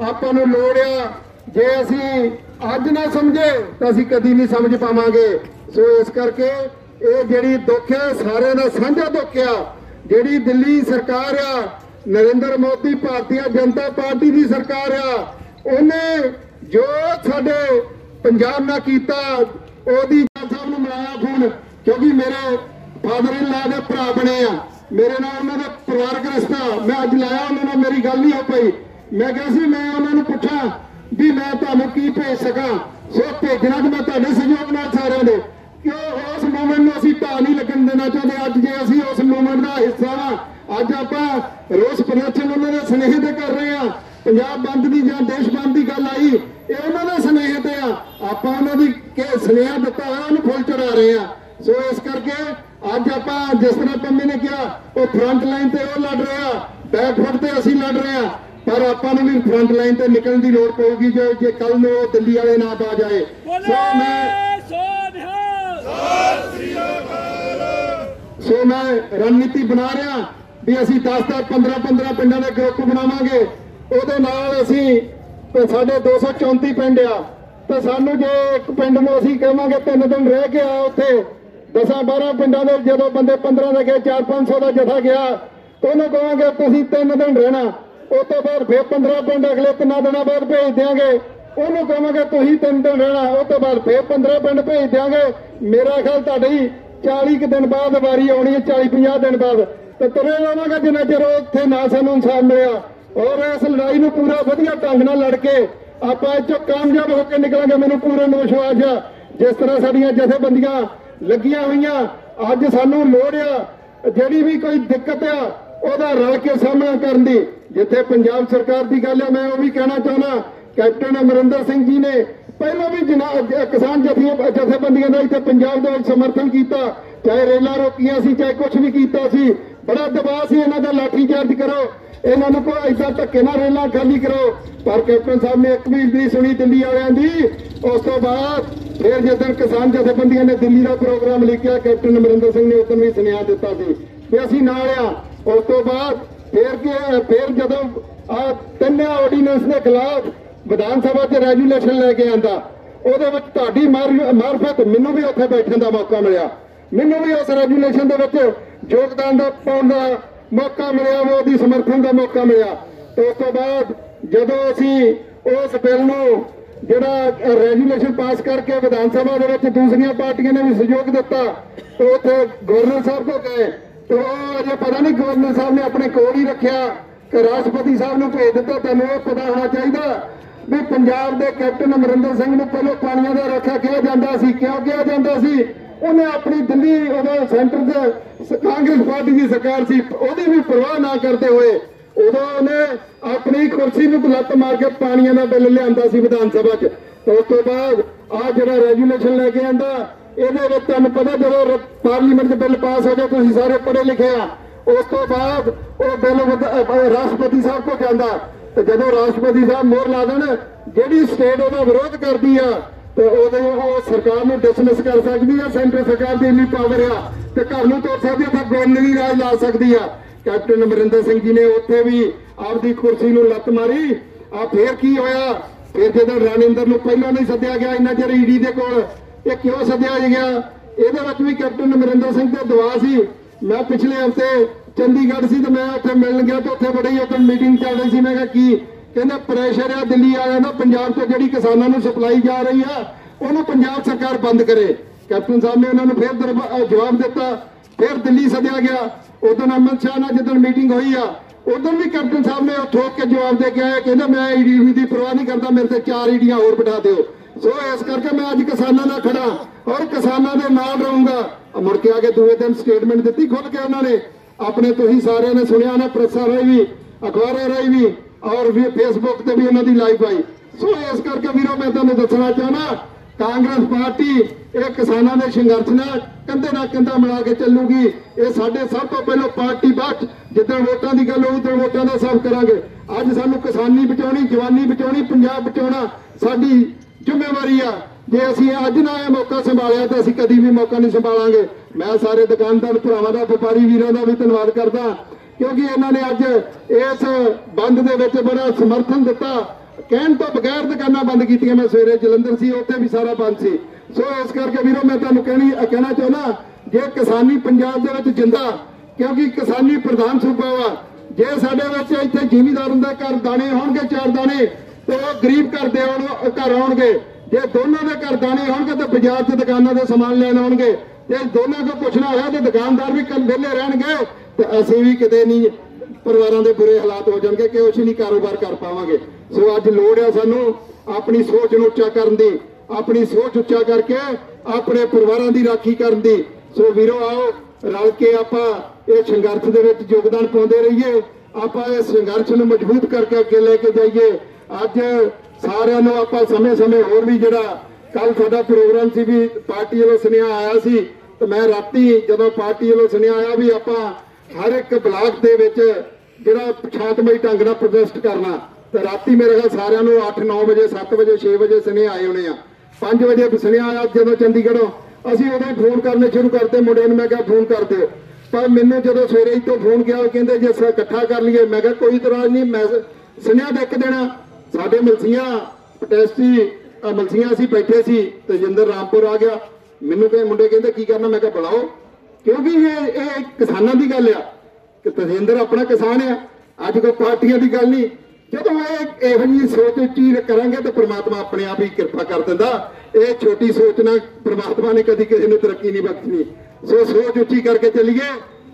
[SPEAKER 2] ਆਪਾਂ ਨੂੰ ਲੋੜ ਆ, ਜੇ ਅਸੀਂ ਅੱਜ ਨਾ ਸਮਝੇ ਤਾਂ ਅਸੀਂ ਕਦੀ ਨਹੀਂ ਸਮਝ ਪਾਵਾਂਗੇ। ਸੋ ਇਸ ਕਰਕੇ ਇਹ ਜਿਹੜੀ ਦੁੱਖ ਹੈ ਸਾਰਿਆਂ ਦਾ ਸਾਂਝਾ ਦੁੱਖ ਆ। ਜਿਹੜੀ ਦਿੱਲੀ ਸਰਕਾਰ ਆ, ਨਰਿੰਦਰ ਮੋਦੀ ਭਾਰਤੀ ਜਨਤਾ ਪਾਰਟੀ ਦੀ ਸਰਕਾਰ ਆ, ਉਹਨੇ ਜੋ ਸਾਡੇ ਪੰਜਾਬ ਨਾਲ ਕੀਤਾ, ਉਹਦੀ ਸਾਹਿਬ ਨੂੰ ਮਿਲਾਇਆ ਫੋਨ, ਕਿਉਂਕਿ ਮੇਰੇ ਫਾਦਰ ਇਨ ਲਾ ਦੇ ਭਰਾ ਬਣੇ ਆ, ਮੇਰੇ ਨਾਲ ਉਹਨਾਂ ਦਾ ਪਰਿਵਾਰਕ ਰਿਸ਼ਤਾ। ਮੈਂ ਅੱਜ ਲਾਇਆ, ਉਹਨਾਂ ਨਾਲ ਮੇਰੀ ਗੱਲ ਨਹੀਂ ਹੋ ਪਈ। ਮੈਂ ਕਿਹਾ ਸੀ ਮੈਂ ਉਹਨਾਂ ਨੂੰ ਪੁੱਛਾਂ ਵੀ ਮੈਂ ਤੁਹਾਨੂੰ ਕੀ ਭੇਜ ਸਕਾਂ। ਸੋ ਭੇਜਣਾ ਕਿ ਮੈਂ ਤੁਹਾਡੇ ਸਹਿਯੋਗ ਨਾਲ ਸਾਰਿਆਂ ਦੇ, ਕਿ ਉਸ ਮੂਵਮੈਂਟ ਨੂੰ ਅਸੀਂ ਢਾਹ ਨਹੀਂ ਲੱਗਣ ਦੇਣਾ ਚਾਹੁੰਦੇ। ਅੱਜ ਜੇ ਅਸੀਂ ਉਸ ਮੂਵਮੈਂਟ ਦਾ ਹਿੱਸਾ ਵਾਂ, ਅੱਜ ਆਪਾਂ ਰੋਸ ਪ੍ਰਦਰਸ਼ਨ ਉਹਨਾਂ ਦੇ ਸੁਨੇਹੇ ਤੇ ਕਰ ਰਹੇ ਆ। ਪੰਜਾਬ ਬੰਦ ਦੀ ਜਾਂ ਦੇਸ਼ ਬੰਦ ਦੀ ਗੱਲ ਆਈ, ਇਹ ਉਹਨਾਂ ਦੇ ਸੁਨੇਹੇ ਤੇ ਆ, ਆਪਾਂ ਉਹਨਾਂ ਦੀ ਸੁਨੇਹਾ ਦਿੱਤਾ ਹੋਇਆ ਉਹਨੂੰ ਫੁੱਲ ਚੜਾ ਰਹੇ ਆ। ਸੋ ਇਸ ਕਰਕੇ ਅੱਜ ਆਪਾਂ ਜਿਸ ਤਰ੍ਹਾਂ ਪੰਮੇ ਨੇ ਕਿਹਾ, ਉਹ ਫਰੰਟ ਲਾਈਨ ਤੇ ਉਹ ਲੜ ਰਿਹਾ, ਬੈਕ ਫੁੱਟ ਤੇ ਅਸੀਂ ਲੜ ਰਹੇ ਆ, ਪਰ ਆਪਾਂ ਨੂੰ ਵੀ ਫਰੰਟ ਲਾਈਨ ਤੇ ਨਿਕਲਣ ਦੀ ਲੋੜ ਪਊਗੀ ਜੇ ਕੱਲ ਨੂੰ ਉਹ ਦਿੱਲੀ ਵਾਲੇ ਨਾ ਆ ਜਾਏ। ਸੋ ਮੈਂ ਰਣਨੀਤੀ ਬਣਾ ਰਿਹਾ ਵੀ ਅਸੀਂ 10-10, 15-15 ਪਿੰਡਾਂ ਦੇ ਗਰੁੱਪ ਬਣਾਵਾਂਗੇ। ਉਹਦੇ ਨਾਲ ਅਸੀਂ ਸਾਡੇ 234 ਪਿੰਡ ਆ, ਤਾਂ ਸਾਨੂੰ ਜੇ ਇੱਕ ਪਿੰਡ ਨੂੰ ਅਸੀਂ ਕਹਾਂਗੇ 3 ਦਿਨ ਰਹਿ ਕੇ ਆ, ਉੱਥੇ 10-12 ਪਿੰਡਾਂ ਦੇ ਜਦੋਂ ਬੰਦੇ 15 ਦੇ ਗਏ, 400-500 ਦਾ ਜਥਾ ਗਿਆ, ਉਹਨੂੰ ਕਹਾਂਗੇ ਤੁਸੀਂ 3 ਦਿਨ ਰਹਿਣਾ, ਉਸ ਤੋਂ ਬਾਅਦ ਫਿਰ 15 ਪਿੰਡ ਅਗਲੇ 3 ਦਿਨਾਂ ਬਾਅਦ ਭੇਜ ਦਿਆਂਗੇ। ਉਹਨੂੰ ਕਹਾਂਗੇ ਤੁਸੀਂ 3 ਦਿਨ ਰਹਿਣਾ, ਉਸ ਤੋਂ ਬਾਅਦ ਫਿਰ 15 ਪਿੰਡ ਭੇਜ ਦਿਆਂਗੇ। ਮੇਰਾ ਖਿਆਲ ਤੁਹਾਡੀ 40 ਦਿਨ ਬਾਅਦ ਵਾਰੀ ਆਉਣੀ ਹੈ, 40-50 ਦਿਨ ਬਾਅਦ, ਤੇ ਤੁਰੇ ਰਹਾਂਗੇ ਜਿੰਨਾ ਚਿਰ ਉੱਥੇ ਨਾ ਸਾਨੂੰ ਇਨਸਾਫ ਮਿਲਿਆ। ਔਰ ਇਸ ਲੜਾਈ ਨੂੰ ਪੂਰਾ ਵਧੀਆ ਢੰਗ ਨਾਲ ਲੜ ਕੇ ਆਪਾਂ ਇਹ ਚੋਂ ਕਾਮਯਾਬ ਹੋ ਕੇ ਨਿਕਲਾਂਗੇ। ਮੈਨੂੰ ਪੂਰਾ ਵਿਸ਼ਵਾਸ ਆ, ਜਿਸ ਤਰ੍ਹਾਂ ਸਾਡੀਆਂ ਜਥੇਬੰਦੀਆਂ ਲੱਗੀਆਂ ਹੋਈਆਂ, ਅੱਜ ਸਾਨੂੰ ਲੋੜ ਆ ਜਿਹੜੀ ਵੀ ਕੋਈ ਦਿੱਕਤ ਆ ਉਹਦਾ ਰਲ ਕੇ ਸਾਹਮਣਾ ਕਰਨ ਦੀ। ਜਿੱਥੇ ਪੰਜਾਬ ਸਰਕਾਰ ਦੀ ਗੱਲ ਆ, ਮੈਂ ਉਹ ਵੀ ਕਹਿਣਾ ਚਾਹੁੰਦਾ, ਕੈਪਟਨ ਅਮਰਿੰਦਰ ਸਿੰਘ ਜੀ ਨੇ ਪਹਿਲਾਂ ਵੀ ਕਿਸਾਨ ਜਥੇਬੰਦੀਆਂ ਦਾ ਇੱਥੇ ਪੰਜਾਬ ਦੇ ਵਿੱਚ ਸਮਰਥਨ ਕੀਤਾ, ਚਾਹੇ ਰੇਲਾਂ ਰੋਕੀਆਂ ਸੀ, ਚਾਹੇ ਕੁਝ ਵੀ ਕੀਤਾ ਸੀ। ਬੜਾ ਦਬਾਅ ਸੀ ਇਹਨਾਂ ਦਾ, ਲਾਠੀ ਚਾਰਜ ਕਰੋ, ਇਹਨਾਂ ਨੂੰ ਕੋਈ ਏਦਾਂ ਧੱਕੇ ਨਾਲ ਰੇਲਾਂ ਖਾਲੀ ਕਰੋ, ਪਰ ਕੈਪਟਨ ਸਾਹਿਬ ਨੇ ਇੱਕ ਵੀ ਨਹੀਂ ਸੁਣੀ ਦਿੱਲੀ ਵਾਲਿਆਂ ਦੀ। ਉਸ ਤੋਂ ਬਾਅਦ ਫਿਰ ਜਦੋਂ ਕਿਸਾਨ ਜਥੇਬੰਦੀਆਂ ਨੇ ਦਿੱਲੀ ਦਾ ਪ੍ਰੋਗਰਾਮ ਲਿਖਿਆ, ਕੈਪਟਨ ਅਮਰਿੰਦਰ ਸਿੰਘ ਨੇ ਉਦੋਂ ਵੀ ਸੁਨੇਹਾ ਦਿੱਤਾ ਸੀ ਕਿ ਅਸੀਂ ਨਾਲ ਆ। ਉਸ ਤੋਂ ਬਾਅਦ ਫਿਰ ਜਦੋਂ ਆ 3 ਆਰਡੀਨੈਂਸ ਦੇ ਖਿਲਾਫ ਵਿਧਾਨ ਸਭਾ 'ਚ ਰੈਜੂਲੇਸ਼ਨ ਲੈ ਕੇ ਆਂਦਾ, ਉਹਦੇ ਵਿੱਚ ਤੁਹਾਡੀ ਮਾਰਫਤ ਮੈਨੂੰ ਵੀ ਉੱਥੇ ਬੈਠਣ ਦਾ ਮੌਕਾ ਮਿਲਿਆ, ਮੈਨੂੰ ਵੀ ਉਸ ਰੈਜੂਲੇਸ਼ਨ ਦੇ ਵਿੱਚ ਯੋਗਦਾਨ ਦਾ ਪਾਉਣ ਦਾ ਮੌਕਾ ਮਿਲਿਆ, ਉਹਦੀ ਸਮਰਥਨ ਦਾ ਮੌਕਾ ਮਿਲਿਆ। ਉਸ ਤੋਂ ਬਾਅਦ ਜਦੋਂ ਅਸੀਂ ਉਸ ਬਿੱਲ ਨੂੰ ਜਿਹੜਾ ਰੈਜੂਲੇਸ਼ਨ ਪਾਸ ਕਰਕੇ ਵਿਧਾਨ ਸਭਾ ਦੇ ਵਿੱਚ ਦੂਸਰੀਆਂ ਪਾਰਟੀਆਂ ਨੇ ਵੀ ਸਹਿਯੋਗ ਦਿੱਤਾ, ਤੇ ਉੱਥੇ ਗਵਰਨਰ ਸਾਹਿਬ ਕੋਲ ਗਏ, ਤੇ ਉਹ ਅਜੇ ਪਤਾ ਨਹੀਂ ਗਵਰਨਰ ਸਾਹਿਬ ਨੇ ਆਪਣੇ ਕੋਲ ਹੀ ਰੱਖਿਆ ਕਿ ਰਾਸ਼ਟਰਪਤੀ ਸਾਹਿਬ ਨੂੰ ਭੇਜ ਦਿੱਤਾ। ਤੁਹਾਨੂੰ ਇਹ ਪਤਾ ਹੋਣਾ ਚਾਹੀਦਾ ਵੀ ਪੰਜਾਬ ਦੇ ਕੈਪਟਨ ਅਮਰਿੰਦਰ ਸਿੰਘ ਨੂੰ ਪਹਿਲਾਂ ਪਾਣੀਆਂ ਦਾ ਰਾਖਾ ਕਿਹਾ ਜਾਂਦਾ ਸੀ। ਕਿਉਂ ਕਿਹਾ ਜਾਂਦਾ ਸੀ? ਉਹਨੇ ਆਪਣੀ ਦਿੱਲੀ ਉਹਦਾ ਸੈਂਟਰ ਦੇ ਕਾਂਗਰਸ ਪਾਰਟੀ ਦੀ ਸਰਕਾਰ ਸੀ, ਉਹਦੀ ਵੀ ਪਰਵਾਹ ਨਾ ਕਰਦੇ ਹੋਏ ਉਦੋਂ ਉਹਨੇ ਆਪਣੀ ਕੁਰਸੀ ਨੂੰ ਲੱਤ ਮਾਰ ਕੇ ਪਾਣੀਆਂ ਦਾ ਬਿੱਲ ਲਿਆਂਦਾ ਸੀ ਵਿਧਾਨ ਸਭਾ 'ਚ। ਉਸ ਤੋਂ ਬਾਅਦ ਆ ਜਿਹੜਾ ਰੈਜੂਲੇਸ਼ਨ ਲੈ ਕੇ ਆਂਦਾ, ਇਹਦੇ ਵਿੱਚ ਤੁਹਾਨੂੰ ਪਤਾ ਜਦੋਂ ਪਾਰਲੀਮੈਂਟ 'ਚ ਬਿੱਲ ਪਾਸ ਹੋ ਜਾਏ, ਤੁਸੀਂ ਸਾਰੇ ਪੜ੍ਹੇ ਲਿਖੇ ਆ, ਉਸ ਤੋਂ ਬਾਅਦ ਉਹ ਬਿੱਲ ਰਾਸ਼ਟਰਪਤੀ ਸਾਹਿਬ ਕੋਲ ਜਾਂਦਾ, ਤੇ ਜਦੋਂ ਰਾਸ਼ਟਰਪਤੀ ਸਾਹਿਬ ਮੋਹਰ ਲਾ ਦੇਣ, ਜਿਹੜੀ ਸਟੇਟ ਉਹਦਾ ਵਿਰੋਧ ਕਰਦੀ ਆ ਤੇ ਉਹ ਸਰਕਾਰ ਨੂੰ ਡਿਸਮਿਸ ਕਰ ਸਕਦੀ ਆ। ਸੈਂਟਰ ਸਰਕਾਰ ਦੀ ਇੰਨੀ ਪਾਵਰ ਆ ਤੇ ਘਰ ਨੂੰ ਤੋੜ ਸਕਦੀ ਆ, ਤਾਂ ਗਵਰਨਰੀ ਰਾਜ ਲਾ ਸਕਦੀ ਆ। ਕੈਪਟਨ ਅਮਰਿੰਦਰ ਸਿੰਘ ਜੀ ਨੇ ਉੱਥੇ ਵੀ ਆਪਦੀ ਕੁਰਸੀ ਨੂੰ ਲੱਤ ਮਾਰੀ। ਆ ਫੇਰ ਕੀ ਹੋਇਆ? ਫਿਰ ਜਦੋਂ ਰਣਿੰਦਰ ਨੂੰ ਪਹਿਲਾਂ ਨਹੀਂ ਸੱਦਿਆ ਗਿਆ ਇੰਨਾ ਚਿਰ ਈਡੀ ਦੇ ਕੋਲ, ਇਹ ਕਿਉਂ ਸੱਦਿਆ ਗਿਆ? ਇਹਦੇ ਵਿੱਚ ਵੀ ਕੈਪਟਨ ਅਮਰਿੰਦਰ ਸਿੰਘ ਤੇ ਦਵਾ ਸੀ। ਮੈਂ ਪਿਛਲੇ ਹਫ਼ਤੇ ਚੰਡੀਗੜ੍ਹ ਸੀ ਤੇ ਮੈਂ ਉੱਥੇ ਮਿਲਣ ਗਿਆ, ਤੇ ਉੱਥੇ ਬੜੀ ਉੱਥੇ ਮੀਟਿੰਗ ਚੱਲ ਰਹੀ ਸੀ। ਮੈਂ ਕਿਹਾ ਕੀ? ਕਹਿੰਦਾ ਪ੍ਰੈਸ਼ਰ ਆ ਦਿੱਲੀ ਆਇਆ ਨਾ, ਪੰਜਾਬ ਤੋਂ ਜਿਹੜੀ ਕਿਸਾਨਾਂ ਨੂੰ ਸਪਲਾਈ ਜਾ ਰਹੀ ਆ ਉਹਨੂੰ ਪੰਜਾਬ ਸਰਕਾਰ ਬੰਦ ਕਰੇ। ਕੈਪਟਨ ਸਾਹਿਬ ਨੇ ਉਹਨਾਂ ਨੂੰ ਫਿਰ ਜਵਾਬ ਦਿੱਤਾ। ਫਿਰ ਦਿੱਲੀ ਸੱਦਿਆ ਗਿਆ, ਉਦੋਂ ਅਮਿਤ ਸ਼ਾਹ ਨਾਲ ਜਦੋਂ ਮੀਟਿੰਗ ਹੋਈ ਆ, ਉਦੋਂ ਵੀ ਕੈਪਟਨ ਸਾਹਿਬ ਨੇ ਠੋਕ ਕੇ ਜਵਾਬ ਦੇ ਕੇ ਆਇਆ, ਕਹਿੰਦਾ ਮੈਂ ਈਡੀ ਦੀ ਪਰਵਾਹ ਨਹੀਂ ਕਰਦਾ, ਮੇਰੇ ਤੇ 4 ਈਡੀਆਂ ਹੋਰ ਬਿਠਾ ਦਿਓ। सो इस करके मैं अज किसानों नाल खड़ा और किसानों के नाल रहूंगा। मुड़ के आके दूसरे दिन स्टेटमेंट दी खुल के उन्होंने अपने, तुसीं सारे ने सुनिया ना, प्रेसां राही भी, अखबारां राही भी और भी फेसबुक ते भी उन्होंने लाइव आई। सो इस करके वीरों मैं तुहानूं दसना चाहना, कांग्रेस पार्टी ये किसानों के संघर्ष नाल कंधे नाल कंधा मिला के चलूगी। ये साडे सब तो पहले पार्टी बच, जिद्दण वोटां दी गल होई उद्दण वोटां दा सब करांगे। अज सानूं किसानी बचाउणी, जवानी बचाउणी, पंजाब बचाउणा साडी जिम्मेवारी आ। जे असीं अज ना ये मौका संभालिया तो असीं कदी भी मौका नहीं संभालांगे। मैं सारे दुकानदार भरावां दा, व्यापारी वीरां दा भी धन्नवाद करदा, क्योंकि इन्होंने अज इस बंद दे विच बड़ा समर्थन दिता। कहण तो बगैर दुकानां बंद कीतियां। मैं सवेरे जलंधर सी, उत्थे भी सारा बंद सी। सो इस करके वीरों मैं तुहानूं कहना चाहुंदा, जे किसानी पंजाब दे विच जिंदा, क्योंकि किसानी प्रधान सूबा वा। जे साडे विच इत्थे जिमीदारां दे घर दाणे होणगे 4 दाणे, तो वो गरीब घर दे घर आउणगे। जे दोनों के घर दाणे होणगे तो बाजार से दुकानों से समान लैन आउणगे। जे दोनों को पुछना होया तो दुकानदार भी कल वेले रहणगे, तो असीं भी किते नहीं परिवारों के बुरे हालात हो जाएंगे कि कुछ नहीं कारोबार कर पावांगे। सो अज लोड़ है सानू अपनी सोच नूं उच्चा करन दी, अपनी सोच उच्चा करके अपने परिवारों की राखी करन दी। सो वीरो आओ रल के आपां इह संघर्ष दे विच योगदान पाउंदे रहिए, आपां इस संघर्ष नूं मजबूत करके अगे लेके जाइए। अज सारिਆਂ ਨੂੰ ਆਪਾਂ ਸਮੇਂ-ਸਮੇਂ ਹੋਰ भी ਜਿਹੜਾ ਕੱਲ ਸਾਡਾ ਪ੍ਰੋਗਰਾਮ ਸੀ ਵੀ ਪਾਰਟੀ ਵੱਲੋਂ ਸੁਨੇਹਾ ਆਇਆ ਸੀ, ਤੇ ਮੈਂ ਰਾਤੀ ਜਦੋਂ ਪਾਰਟੀ ਵੱਲੋਂ ਸੁਨੇਹਾ ਆਇਆ ਵੀ ਆਪਾਂ ਹਰ ਇੱਕ ਬਲਾਕ ਦੇ ਵਿੱਚ ਜਿਹੜਾ ਸ਼ਾਂਤਮਈ ਢੰਗ ਨਾਲ ਪ੍ਰੋਟੈਸਟ ਕਰਨਾ, ਤੇ ਰਾਤੀ ਮੇਰੇ ਖਿਆਲ ਸਾਰਿਆਂ ਨੂੰ 8-9 ਵਜੇ 7 ਵਜੇ 6 ਵਜੇ ਸੁਨੇਹਾ ਆਏ ਹੋਣੇ ਆ। 5 ਵਜੇ ਸੁਨੇਹਾ ਆਇਆ ਜਦੋਂ ਚੰਡੀਗੜ੍ਹੋਂ, ਅਸੀਂ ਉਦੋਂ ਫੋਨ ਕਰਨੇ ਸ਼ੁਰੂ ਕਰਤੇ ਮੁੰਡੇ ਨੂੰ। ਮੈਂ ਕਿਹਾ ਫੋਨ ਕਰ ਦਿਓ, ਪਰ ਮੈਨੂੰ ਜਦੋਂ ਸਵੇਰੇ ਇੱਥੋਂ ਫੋਨ ਗਿਆ ਉਹ ਕਹਿੰਦੇ ਜੇ ਅਸੀਂ ਇਕੱਠਾ ਕਰ ਲਈਏ। ਮੈਂ ਕਿਹਾ ਕੋਈ ਤਰ੍ਹਾਂ ਨਹੀਂ, ਮੈਂ ਸੁਨੇਹਾ ਦੇ ਕੇ ਦੇਣਾ। साढ़े मलसियां प्रोटेस्टी मलसियां असीं बैठे सी, तजिंदर रामपुर आ गया। मैनूं कहे मुंडे कहते की करना, मैं कहा बुलाओ, क्योंकि ये किसानों की गल आ कि तजिंदर अपना किसान है। अज कोई पार्टियां की गल नहीं। जो इहो जी सोच उच्ची करांगे तो परमात्मा अपने आप ही कृपा कर दिंदा। ये छोटी सोच ना परमात्मा ने कभी किसी ने तरक्की नहीं बख्शनी। सो सोच उच्ची करके चलीए,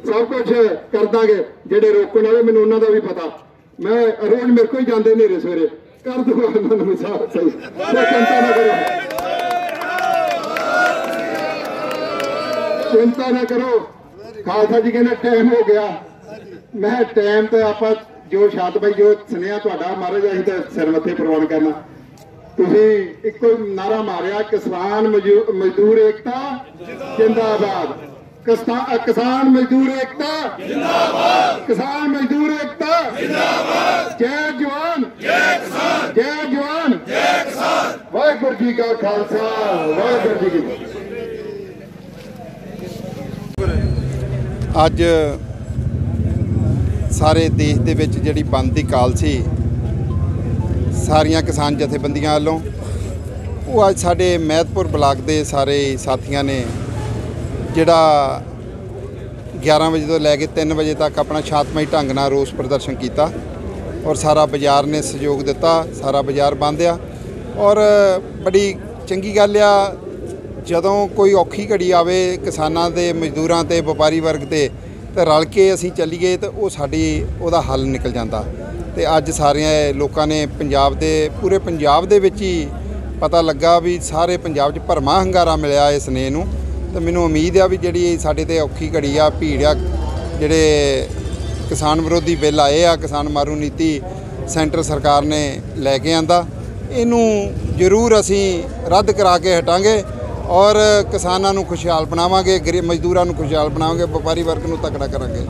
[SPEAKER 2] सब कुछ कर दांगे। जेडे रोकण वाले मैनूं उन्हां दा भी पता, मैं रोज मेरे को ही जाते नेरे सवेरे कर दूंगा उन्होंने सही। चिंता ना करो, चिंता ना करो। खालसा जी कहना टाइम हो गया। मैं टाइम तो आप जो शांत भाई जो सुनिया तुहाडा महाराज असीं तो सिर मत्थे प्रवान करना। तुसीं इक्को नारा मारिया, किसान मजदूर एकता जिंदाबाद, किसान मजदूर एकता जिंदाबाद, किसान मजदूर एकता जिंदाबाद, जय जवान जय किसान, जय जवान जय किसान। वाहिगुरू जी का खालसा, वाहिगुरू जी की फतेह।
[SPEAKER 9] ਅੱਜ ਸਾਰੇ ਦੇਸ਼ ਦੇ ਵਿੱਚ ਜਿਹੜੀ ਬੰਦ ਦੀ ਕਾਲ ਸੀ ਸਾਰੀਆਂ ਕਿਸਾਨ ਜਥੇਬੰਦੀਆਂ ਵੱਲੋਂ, ਉਹ ਅੱਜ ਸਾਡੇ ਮਹਿਤਪੁਰ ਬਲਾਕ ਦੇ ਸਾਰੇ ਸਾਥੀਆਂ ਨੇ ਜਿਹੜਾ 11 ਵਜੇ ਤੋਂ ਲੈ ਕੇ 3 ਵਜੇ ਤੱਕ ਆਪਣਾ ਸ਼ਾਂਤਮਈ ਢੰਗ ਨਾਲ ਰੋਸ ਪ੍ਰਦਰਸ਼ਨ ਕੀਤਾ ਔਰ ਸਾਰਾ ਬਾਜ਼ਾਰ ਨੇ ਸਹਿਯੋਗ ਦਿੱਤਾ। ਸਾਰਾ ਬਾਜ਼ਾਰ ਬੰਦ ਆ ਔਰ ਬੜੀ ਚੰਗੀ ਗੱਲ ਆ ਜਦੋਂ ਕੋਈ ਔਖੀ ਘੜੀ ਆਵੇ ਕਿਸਾਨਾਂ ਦੇ, ਮਜ਼ਦੂਰਾਂ ਤੇ, ਵਪਾਰੀ ਵਰਗ ਤੇ ਰਲ ਕੇ ਅਸੀਂ ਚੱਲੀਏ ਤਾਂ ਉਹ ਸਾਡੀ ਉਹਦਾ ਹੱਲ ਨਿਕਲ ਜਾਂਦਾ। ਤੇ ਅੱਜ ਸਾਰਿਆਂ ਲੋਕਾਂ ਨੇ ਪੰਜਾਬ ਦੇ ਪੂਰੇ ਪੰਜਾਬ ਦੇ ਵਿੱਚ ਹੀ ਪਤਾ ਲੱਗਾ ਵੀ ਸਾਰੇ ਪੰਜਾਬ 'ਚ ਭਰਮਾ ਹੰਗਾਰਾ ਮਿਲਿਆ ਇਸ ਨੇ ਨੂੰ। तो मैनूं उम्मीद आ भी जिहड़ी साडे ते औखी घड़ी आ भीड़ आ, जिहड़े किसान विरोधी बिल आए आ, किसान मारू नीति सेंटर सरकार ने लैके आंदा, इनू जरूर असीं रद्द करा के हटांगे और किसानां नूं खुशहाल बनावांगे, गरीब मजदूरां नूं खुशहाल बनावांगे, व्यापारी वर्ग नूं तकड़ा करांगे।